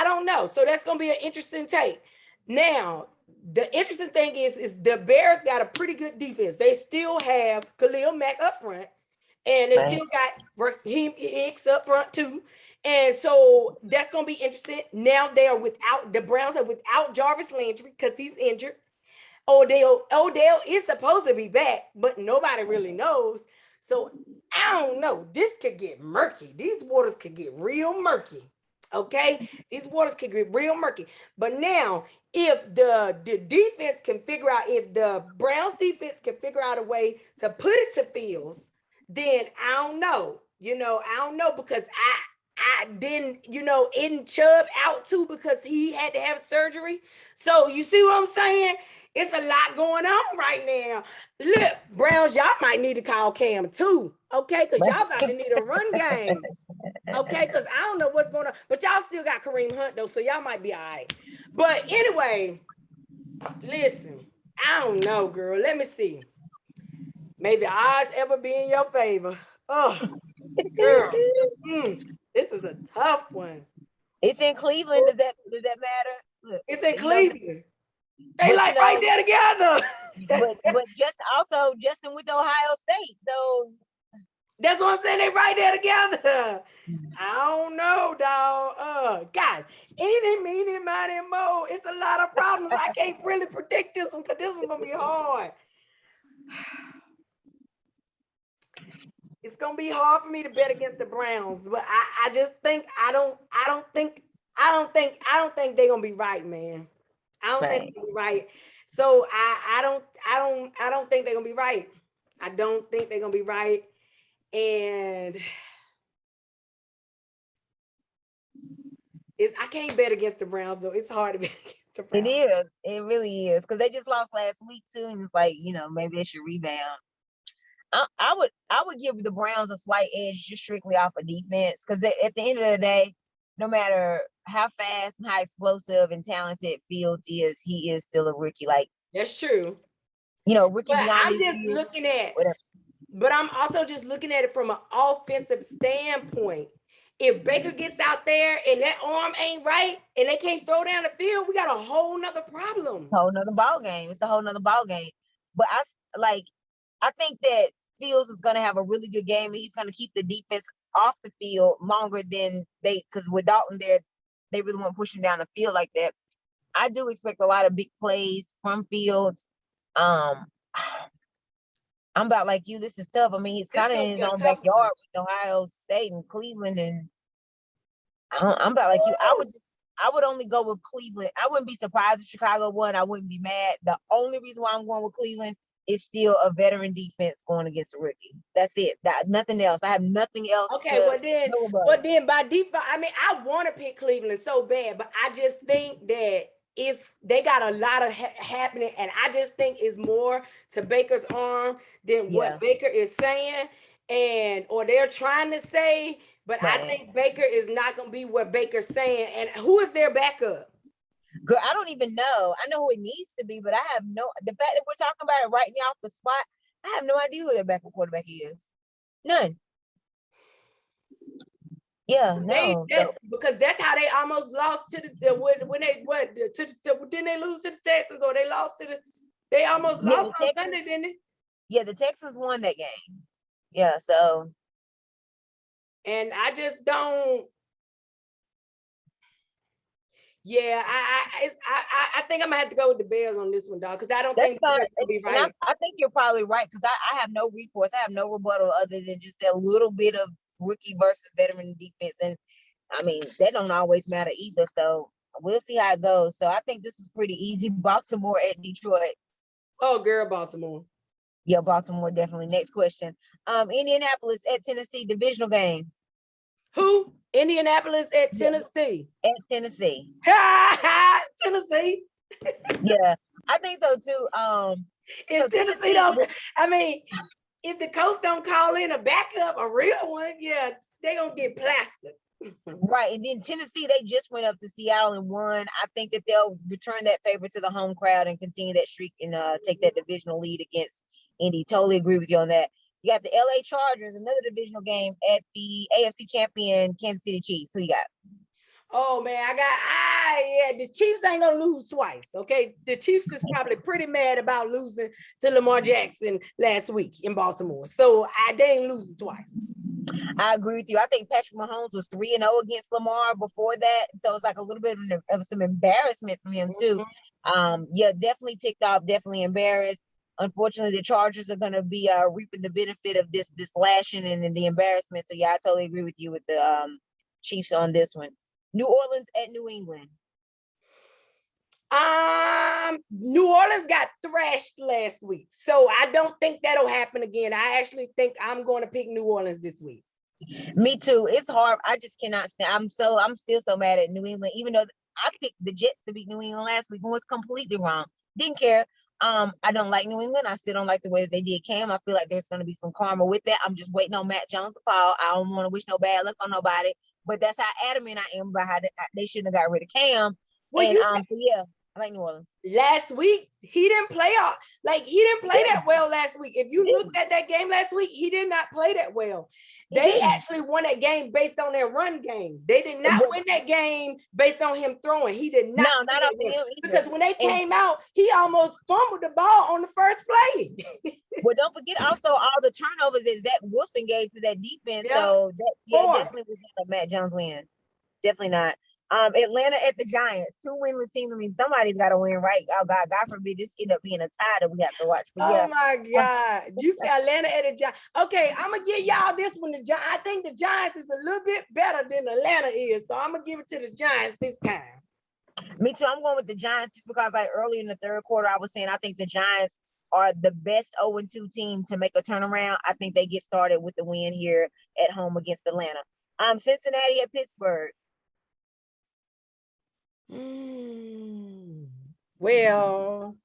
don't know. So that's gonna be an interesting take. Now, the interesting thing is the Bears got a pretty good defense. They still have Khalil Mack up front, and they still got Raheem Hicks up front too. And so that's gonna be interesting. Now the Browns are without Jarvis Landry because he's injured. Odell is supposed to be back, but nobody really knows. So I don't know. This could get murky. These waters could get real murky. Okay, these waters could get real murky. But now, if the defense can figure out, if the Browns defense can figure out a way to put it to Fields, then I don't know. I don't know, because I didn't, in Chubb out too because he had to have surgery. So you see what I'm saying? It's a lot going on right now. Look, Browns, y'all might need to call Cam too, okay? Because y'all about to need a run game, okay? Because I don't know what's going on. But y'all still got Kareem Hunt, though, so y'all might be all right. But anyway, listen, I don't know, girl. Let me see. May the odds ever be in your favor. Oh, girl. This is a tough one. It's in Cleveland. Does that matter? Look, it's in Cleveland. They like right there together. but Justin went to Ohio State, so that's what I'm saying. They right there together. I don't know, dog. Guys, any, meeny, miny, mo. It's a lot of problems. I can't really predict this one because this one's gonna be hard. It's gonna be hard for me to bet against the Browns, but I just think I don't think I don't think they're gonna be right, man. I don't think they're gonna be right. So I don't think they're gonna be right. I don't think they're gonna be right. And I can't bet against the Browns though. It's hard to bet against the Browns. It is. It really is. Because they just lost last week too. And it's like, maybe they should rebound. I would give the Browns a slight edge just strictly off of defense. Because at the end of the day, no matter how fast and how explosive and talented Fields is, he is still a rookie. Like, that's true. Rookie but beyond I'm just looking at whatever. But I'm also just looking at it from an offensive standpoint. If Baker gets out there and that arm ain't right and they can't throw down the field, we got a whole nother problem. Whole nother ball game. It's a whole nother ball game. But I think that Fields is going to have a really good game, and he's going to keep the defense off the field longer than because with Dalton there, they really weren't pushing down the field like that. I do expect a lot of big plays from Fields. I'm about like you. This is tough. I mean, he's kind of in his own backyard with Ohio State and Cleveland, and I'm about like you. I would only go with Cleveland. I wouldn't be surprised if Chicago won. I wouldn't be mad. The only reason why I'm going with Cleveland is still a veteran defense going against a rookie. That's it. Nothing else. I have nothing else. Okay, well then by default, I mean, I want to pick Cleveland so bad, but I just think that they got a lot of happening, and I just think it's more to Baker's arm than what Baker is saying or they're trying to say. But right. I think Baker is not going to be what Baker's saying. And who is their backup? Girl, I don't even know. I know who it needs to be, but I have the fact that we're talking about it right now off the spot, I have no idea who their backup quarterback is. None. Yeah, no. Because that's how they almost lost to didn't they lose to the Texans or they lost to they almost lost on Sunday, didn't they? Yeah, the Texans won that game. Yeah, so. And I just don't. Yeah, I think I'm gonna have to go with the Bears on this one, dog, because I don't think they're gonna be right. I think you're probably right because I have no recourse. I have no rebuttal other than just that little bit of rookie versus veteran defense, and I mean that don't always matter either. So we'll see how it goes. So I think this is pretty easy. Baltimore at Detroit. Oh, girl, Baltimore. Yeah, Baltimore definitely. Next question. Indianapolis at Tennessee, divisional game. Who? Indianapolis at Tennessee. At Tennessee. Tennessee. Yeah, I think so too. If Tennessee don't, I mean, if the coach don't call in a backup, a real one, yeah, they gonna get plastered. Right, and then Tennessee, they just went up to Seattle and won. I think that they'll return that favor to the home crowd and continue that streak and take that divisional lead against Indy. Totally agree with you on that. You got the LA Chargers, another divisional game at the AFC champion Kansas City Chiefs. Who you got? Oh man, the Chiefs ain't gonna lose twice. Okay, the Chiefs is probably pretty mad about losing to Lamar Jackson last week in Baltimore, so they ain't losing twice. I agree with you. I think Patrick Mahomes was 3-0 against Lamar before that, so it's like a little bit of some embarrassment from him too. Yeah, definitely ticked off, definitely embarrassed. Unfortunately, the Chargers are going to be reaping the benefit of this lashing and the embarrassment. So yeah, I totally agree with you with the Chiefs on this one. New Orleans at New England. New Orleans got thrashed last week, so I don't think that'll happen again. I actually think I'm going to pick New Orleans this week. Me too. It's hard. I just cannot stand. I'm still so mad at New England, even though I picked the Jets to beat New England last week and was completely wrong. Didn't care. I don't like New England. I still don't like the way that they did Cam. I feel like there's going to be some karma with that. I'm just waiting on Matt Jones to fall. I don't want to wish no bad luck on nobody, but that's how adamant I am about how they shouldn't have got rid of Cam. So yeah, I like New Orleans. Last week, he didn't play that well last week. If you looked at that game last week, he did not play that well. They actually won that game based on their run game. They did not win that game based on him throwing. He did not. No, not on him. Because when they came out, he almost fumbled the ball on the first play. Well, don't forget also all the turnovers that Zach Wilson gave to that defense. So that definitely was not a Matt Jones win. Definitely not. Atlanta at the Giants, 2 winless teams. I mean, somebody's got to win, right? Oh God forbid this end up being a tie that we have to watch. But oh my God, you said Atlanta at the Giants. Okay, I'm gonna give y'all this one. I think the Giants is a little bit better than Atlanta is, so I'm gonna give it to the Giants this time. Me too. I'm going with the Giants just because, like earlier in the third quarter, I was saying I think the Giants are the best 0-2 team to make a turnaround. I think they get started with the win here at home against Atlanta. Cincinnati at Pittsburgh. Well,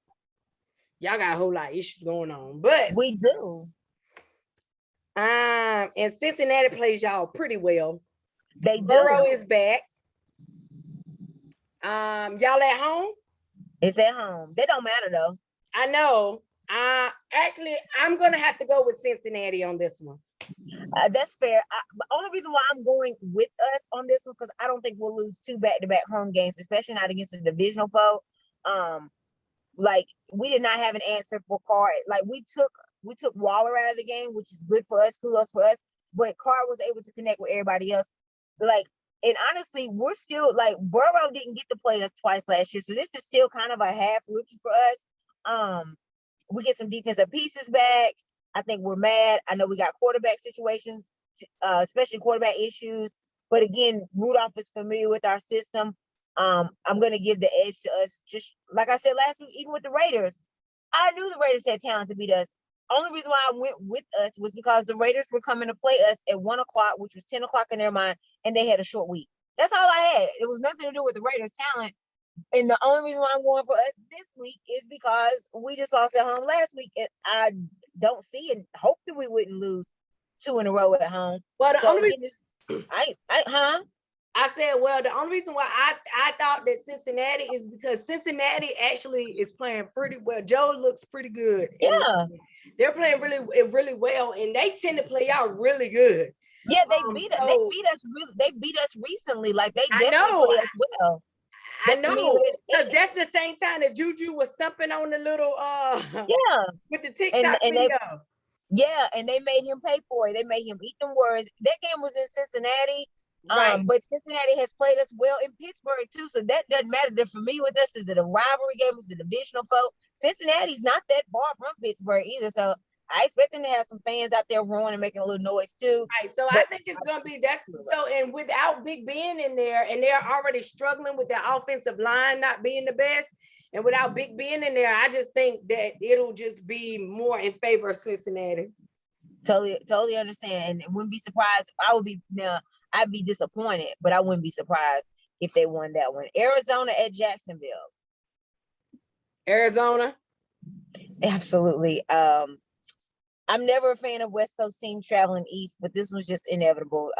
y'all got a whole lot of issues going on, but we do. And Cincinnati plays y'all pretty well. They do. Burrow is back. Y'all at home? It's at home. They don't matter though. I know. Actually, I'm gonna have to go with Cincinnati on this one. That's fair. The only reason why I'm going with us on this one because I don't think we'll lose 2 back-to-back home games, especially not against a divisional foe. Like we did not have an answer for Carr. Like we took Waller out of the game, which is good for us, kudos for us. But Carr was able to connect with everybody else. Like, and honestly, we're still like Burrow didn't get to play us twice last year, so this is still kind of a half rookie for us. We get some defensive pieces back. I think we're mad. I know we got quarterback situations, especially quarterback issues. But again, Rudolph is familiar with our system. I'm going to give the edge to us. Just like I said last week, even with the Raiders, I knew the Raiders had talent to beat us. Only reason why I went with us was because the Raiders were coming to play us at 1 o'clock, which was 10 o'clock in their mind, and they had a short week. That's all I had. It was nothing to do with the Raiders' talent. And the only reason why I'm going for us this week is because we just lost at home last week, and I don't see and hope that we wouldn't lose 2 in a row at home. Well, the only reason I said, well, the only reason why I thought that Cincinnati is because Cincinnati actually is playing pretty well. Joe looks pretty good. Yeah, they're playing really well, and they tend to play out really good. Yeah, they beat us. They beat us recently. Like they definitely play us well. I know, because that's the same time that Juju was stumping on the little with the TikTok video. And they made him pay for it. They made him eat them words. That game was in Cincinnati. Right. But Cincinnati has played us well in Pittsburgh too. So that doesn't matter. They're familiar with us. Is it a rivalry game? Is it a divisional foe? Cincinnati's not that far from Pittsburgh either. So I expect them to have some fans out there roaring and making a little noise too. Right. So I think it's gonna be and without Big Ben in there, and they're already struggling with their offensive line not being the best, and without Big Ben in there, I just think that it'll just be more in favor of Cincinnati. Totally understand. And wouldn't be surprised. I'd be disappointed, but I wouldn't be surprised if they won that one. Arizona at Jacksonville. Arizona. Absolutely. I'm never a fan of West Coast teams traveling east, but this was just inevitable.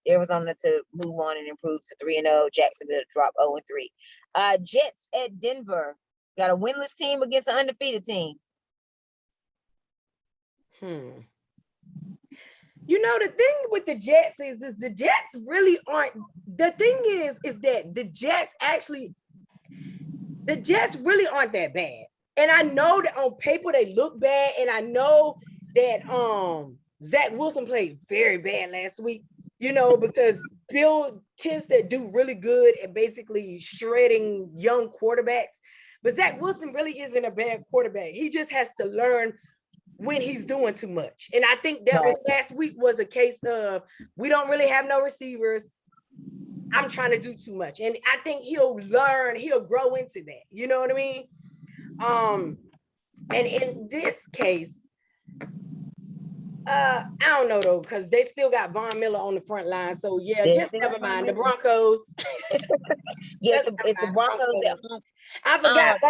Arizona to move on and improve to 3-0. Jacksonville to drop 0-3. Jets at Denver. Got a winless team against an undefeated team. You know, the thing with the Jets is the Jets really aren't. The thing is that the Jets really aren't that bad. And I know that on paper they look bad, and I know that Zach Wilson played very bad last week, you know, because Bill tends to do really good at basically shredding young quarterbacks. But Zach Wilson really isn't a bad quarterback. He just has to learn when he's doing too much. And I think that was last week was a case of we don't really have no receivers. I'm trying to do too much. And I think he'll grow into that. You know what I mean? And in this case, I don't know though, because they still got Von Miller on the front line. So just never mind. The Broncos. It's the Broncos. I forgot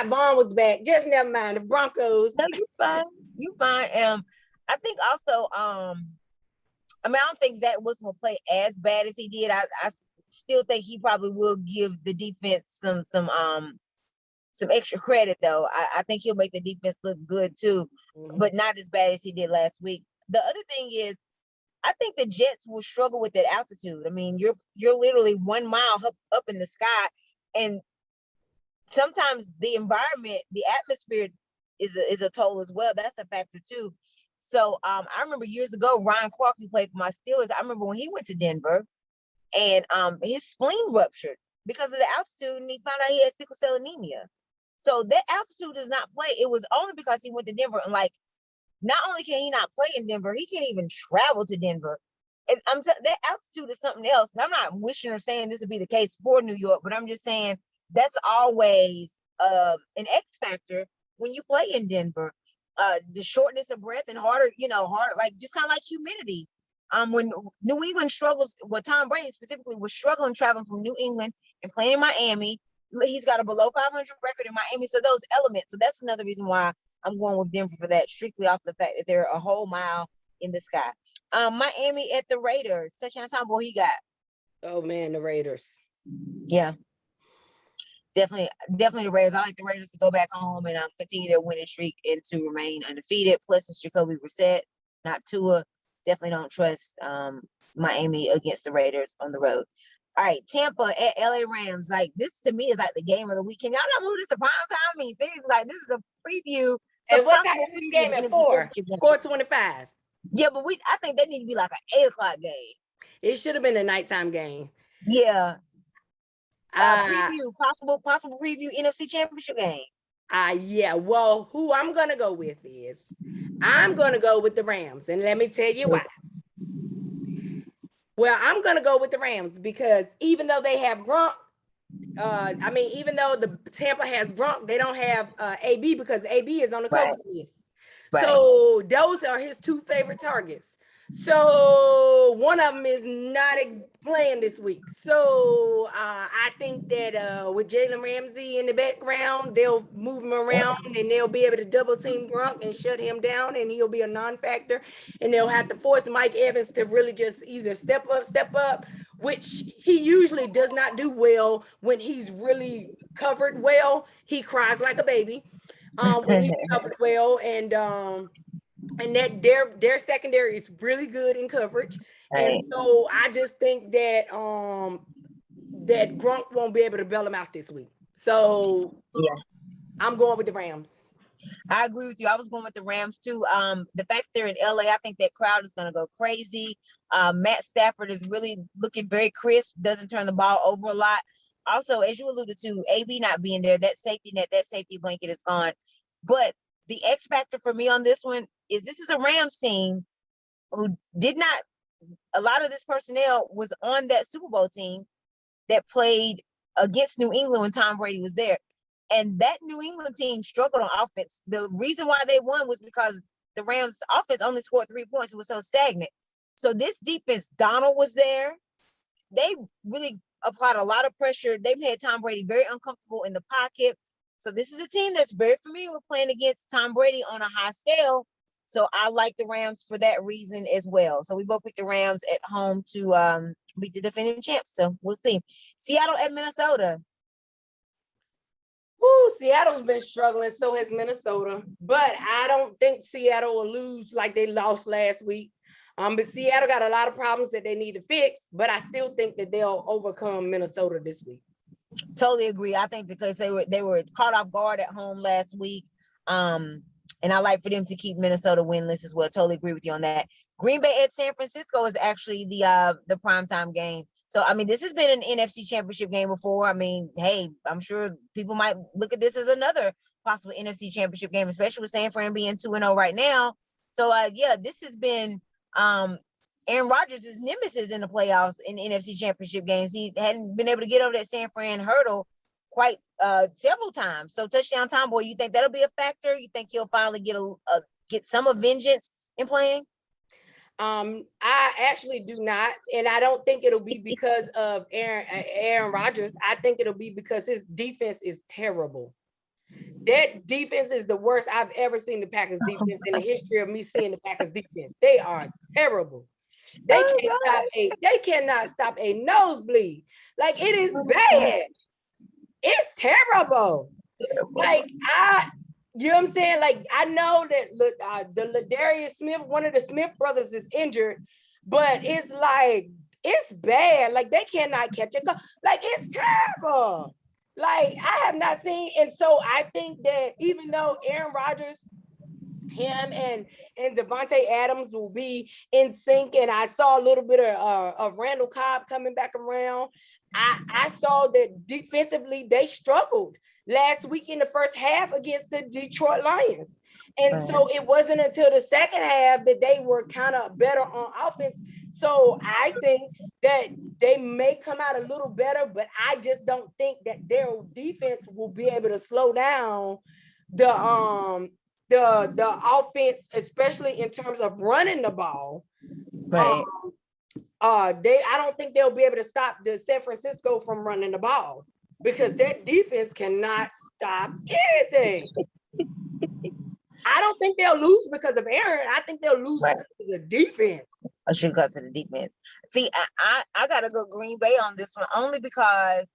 Von was back. Just never mind. The Broncos. No, you fine. I think also, I don't think Zach Wilson will play as bad as he did. I still think he probably will give the defense some extra credit though. I think he'll make the defense look good too, but not as bad as he did last week. The other thing is, I think the Jets will struggle with that altitude. I mean, you're literally 1 mile up in the sky, and sometimes the environment, the atmosphere is a toll as well. That's a factor too. So I remember years ago, Ryan Clark, who played for my Steelers, I remember when he went to Denver, and his spleen ruptured because of the altitude, and he found out he had sickle cell anemia. So that altitude does not play. It was only because he went to Denver, and like, not only can he not play in Denver, he can't even travel to Denver. And that altitude is something else. And I'm not wishing or saying this would be the case for New York, but I'm just saying that's always an X factor when you play in Denver. The shortness of breath and harder, like just kind of like humidity. When New England struggles, Tom Brady specifically was struggling traveling from New England and playing in Miami. He's got a below 500 record in Miami. So those elements. So that's another reason why I'm going with Denver for that, strictly off the fact that they're a whole mile in the sky. Miami at the Raiders. Touchdown time, boy, he got. Oh man, the Raiders. Yeah. Definitely the Raiders. I like the Raiders to go back home and continue their winning streak and to remain undefeated. Plus, it's Jacoby Brissett, not Tua. Definitely don't trust Miami against the Raiders on the road. All right, Tampa at LA Rams. Like, this to me is like the game of the week. Can y'all not move this to prime time? I mean, seriously, like, this is a preview. And what time is the game at 4:25? Yeah, but I think that need to be like an 8:00 game. It should have been a nighttime game. Yeah. Preview, possible preview NFC Championship game. Yeah. Well, who I'm gonna go with is I'm gonna go with the Rams, and let me tell you why. Well, I'm gonna go with the Rams because even though they have Gronk, even though the Tampa has Gronk, they don't have AB because AB is on the COVID list. Right. So those are his two favorite targets. So one of them is not playing this week. So I think that with Jalen Ramsey in the background, they'll move him around and they'll be able to double team Gronk and shut him down, and he'll be a non-factor. And they'll have to force Mike Evans to really just either step up, which he usually does not do well when he's really covered well. He cries like a baby when he's covered well, and that their secondary is really good in coverage. Right. And so I just think that that Gronk won't be able to bail him out this week. So yeah, I'm going with the Rams. I agree with you. I was going with the Rams too. The fact they're in LA, I think that crowd is going to go crazy. Matt Stafford is really looking very crisp, doesn't turn the ball over a lot. Also, as you alluded to, AB not being there, that safety net, that safety blanket is gone. But the X factor for me on this one is this is a Rams team who did not, a lot of this personnel was on that Super Bowl team that played against New England when Tom Brady was there. And that New England team struggled on offense. The reason why they won was because the Rams offense only scored 3 points. It was so stagnant. So this defense, Donald was there. They really applied a lot of pressure. They've had Tom Brady very uncomfortable in the pocket. So this is a team that's very familiar with playing against Tom Brady on a high scale. So I like the Rams for that reason as well. So we both picked the Rams at home to beat the defending champs. So we'll see. Seattle at Minnesota. Woo, Seattle's been struggling, so has Minnesota. But I don't think Seattle will lose like they lost last week. But Seattle got a lot of problems that they need to fix, but I still think that they'll overcome Minnesota this week. Totally agree. I think because they were caught off guard at home last week. And I like for them to keep Minnesota winless as well. Totally agree with you on that. Green Bay at San Francisco is actually the primetime game. So, I mean, this has been an NFC Championship game before. I mean, hey, I'm sure people might look at this as another possible NFC Championship game, especially with San Fran being 2-0 right now. So, yeah, this has been Aaron Rodgers' nemesis in the playoffs in NFC Championship games. He hadn't been able to get over that San Fran hurdle quite several times. So, touchdown time, boy, you think that'll be a factor? You think he'll finally get some of vengeance in playing? I actually do not, and I don't think it'll be because of Aaron Rodgers. I think it'll be because his defense is terrible. That defense is the worst I've ever seen the Packers defense in the history of me seeing the Packers defense. They are terrible. They cannot stop a nosebleed. Like, it is bad. It's terrible. Like, you know what I'm saying? Like, I know that the Ladarius Smith, one of the Smith brothers, is injured, but it's like, it's bad. Like, they cannot catch a goal. Like, it's terrible. Like, I have not seen, and so I think that even though Aaron Rodgers him and Devontae Adams will be in sync. And I saw a little bit of Randall Cobb coming back around. I saw that defensively they struggled last week in the first half against the Detroit Lions. And so it wasn't until the second half that they were kind of better on offense. So I think that they may come out a little better, but I just don't think that their defense will be able to slow down the offense, especially in terms of running the ball. Right. I don't think they'll be able to stop the San Francisco from running the ball because their defense cannot stop anything. I don't think they'll lose because of Aaron. I think they'll lose because of the defense. Because of the defense. See, I gotta go Green Bay on this one only because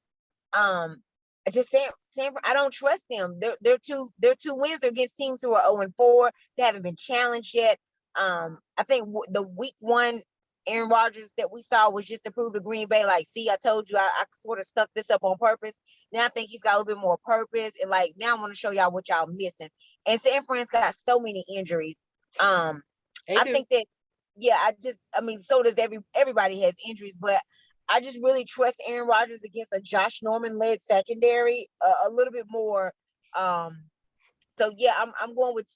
just San I don't trust them. They're two wins against teams who are 0-4. They haven't been challenged yet. I think the week 1 Aaron Rodgers that we saw was just to prove to Green Bay, like, see, I told you I sort of stuck this up on purpose. Now I think he's got a little bit more purpose, and like now I want to show y'all what y'all missing. And San Fran's got so many injuries. I think that so does everybody has injuries, but I just really trust Aaron Rodgers against a Josh Norman led secondary a little bit more. So yeah, I'm going with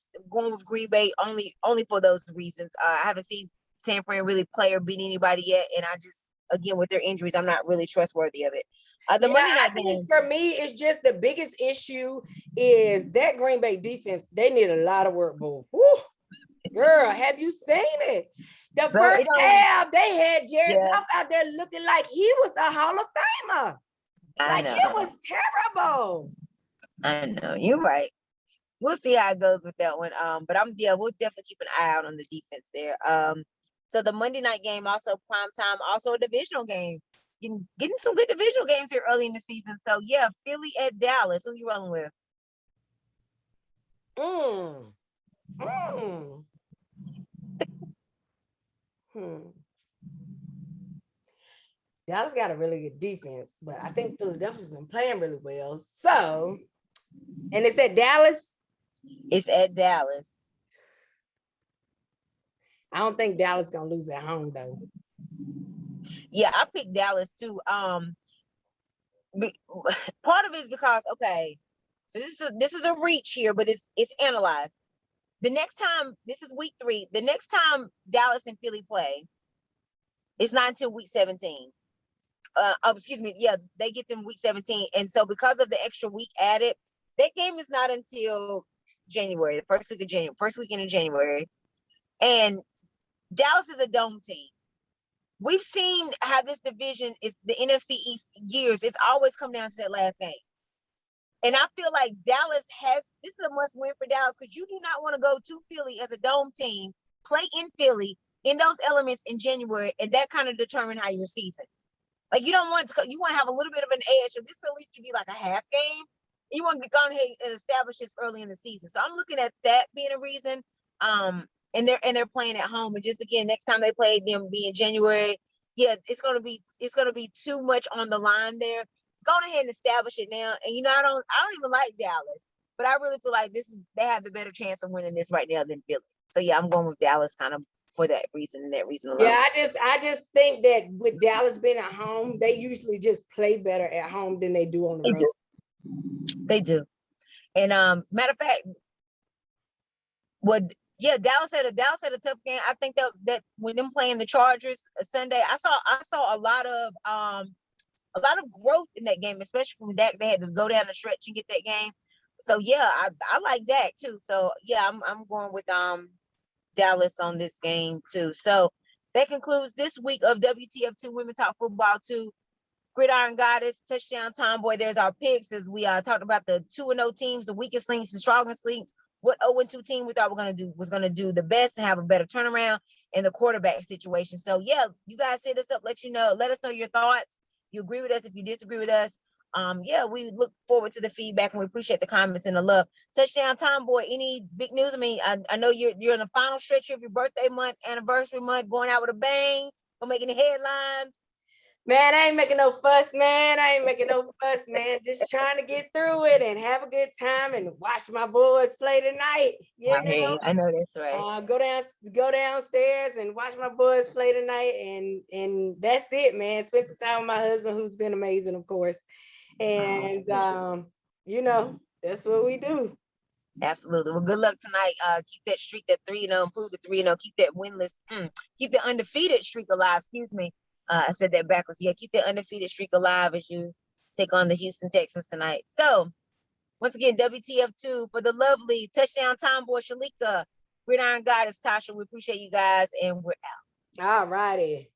Green Bay only for those reasons. I haven't seen San Fran really play or beat anybody yet, and I just, again, with their injuries, I'm not really trustworthy of it. Monday night game for me, it's just the biggest issue is that Green Bay defense. They need a lot of work, boo. Girl, have you seen it? The first half, they had Jared Goff out there looking like he was a Hall of Famer. I know. It was terrible. I know. You're right. We'll see how it goes with that one. But we'll definitely keep an eye out on the defense there. So the Monday night game, also prime time, also a divisional game. Getting some good divisional games here early in the season. So yeah, Philly at Dallas. Who you rolling with? Dallas got a really good defense, but I think Philadelphia's been playing really well. So, and it's at Dallas? It's at Dallas. I don't think Dallas is going to lose at home, though. Yeah, I picked Dallas, too. Part of it is because, okay, so this is a reach here, but it's analyzed. The next time, this is week 3, the next time Dallas and Philly play, it's not until week 17. They get them week 17. And so because of the extra week added, that game is not until January, the first weekend in January. And Dallas is a dome team. We've seen how this division is the NFC East years. It's always come down to that last game. And I feel like this is a must win for Dallas because you do not want to go to Philly as a dome team, play in Philly in those elements in January, and that kind of determine how your season. Like you want to have a little bit of an edge. So this at least could be like a half game. You want to go ahead and establish this early in the season. So I'm looking at that being a reason. And they're playing at home. And just again, next time they play them be in January, it's gonna be too much on the line there. Go ahead and establish it now. And I don't even like Dallas, but I really feel like they have the better chance of winning this right now than Philly. So yeah, I'm going with Dallas kind of for that reason and that reason alone. Yeah, I just think that with Dallas being at home, they usually just play better at home than they do on the road. They do. And matter of fact, Dallas had a tough game. I think that when them playing the Chargers Sunday, I saw a lot of growth in that game, especially from Dak. They had to go down the stretch and get that game. So yeah, I like Dak too. So yeah, I'm going with Dallas on this game too. So that concludes this week of WTF 2 Women Talk Football 2. Gridiron Goddess, Touchdown Tomboy. There's our picks as we talked about the 2-0 teams, the weakest links, the strongest links. What 0-2 team we thought was gonna do the best and have a better turnaround in the quarterback situation. So yeah, you guys hit us up, let us know your thoughts. You agree with us, if you disagree with us. We look forward to the feedback and we appreciate the comments and the love. Touchdown Tomboy, any big news? I mean, I know you're in the final stretch of your birthday month, anniversary month, going out with a bang, or making the headlines. Man, I ain't making no fuss, man. I ain't making no fuss, man. Just trying to get through it and have a good time and watch my boys play tonight. You know, I know that's right. Go downstairs and watch my boys play tonight, and that's it, man. Spend some time with my husband, who's been amazing, of course. And you know, that's what we do. Absolutely. Well, good luck tonight. Keep that streak at 3-0, improve to 3-0, keep that winless, keep the undefeated streak alive. Excuse me. I said that backwards. Yeah, keep the undefeated streak alive as you take on the Houston Texans tonight. So, once again, WTF2 for the lovely touchdown tomboy Shalika, Gridiron Goddess Tasha. We appreciate you guys, and we're out. All righty.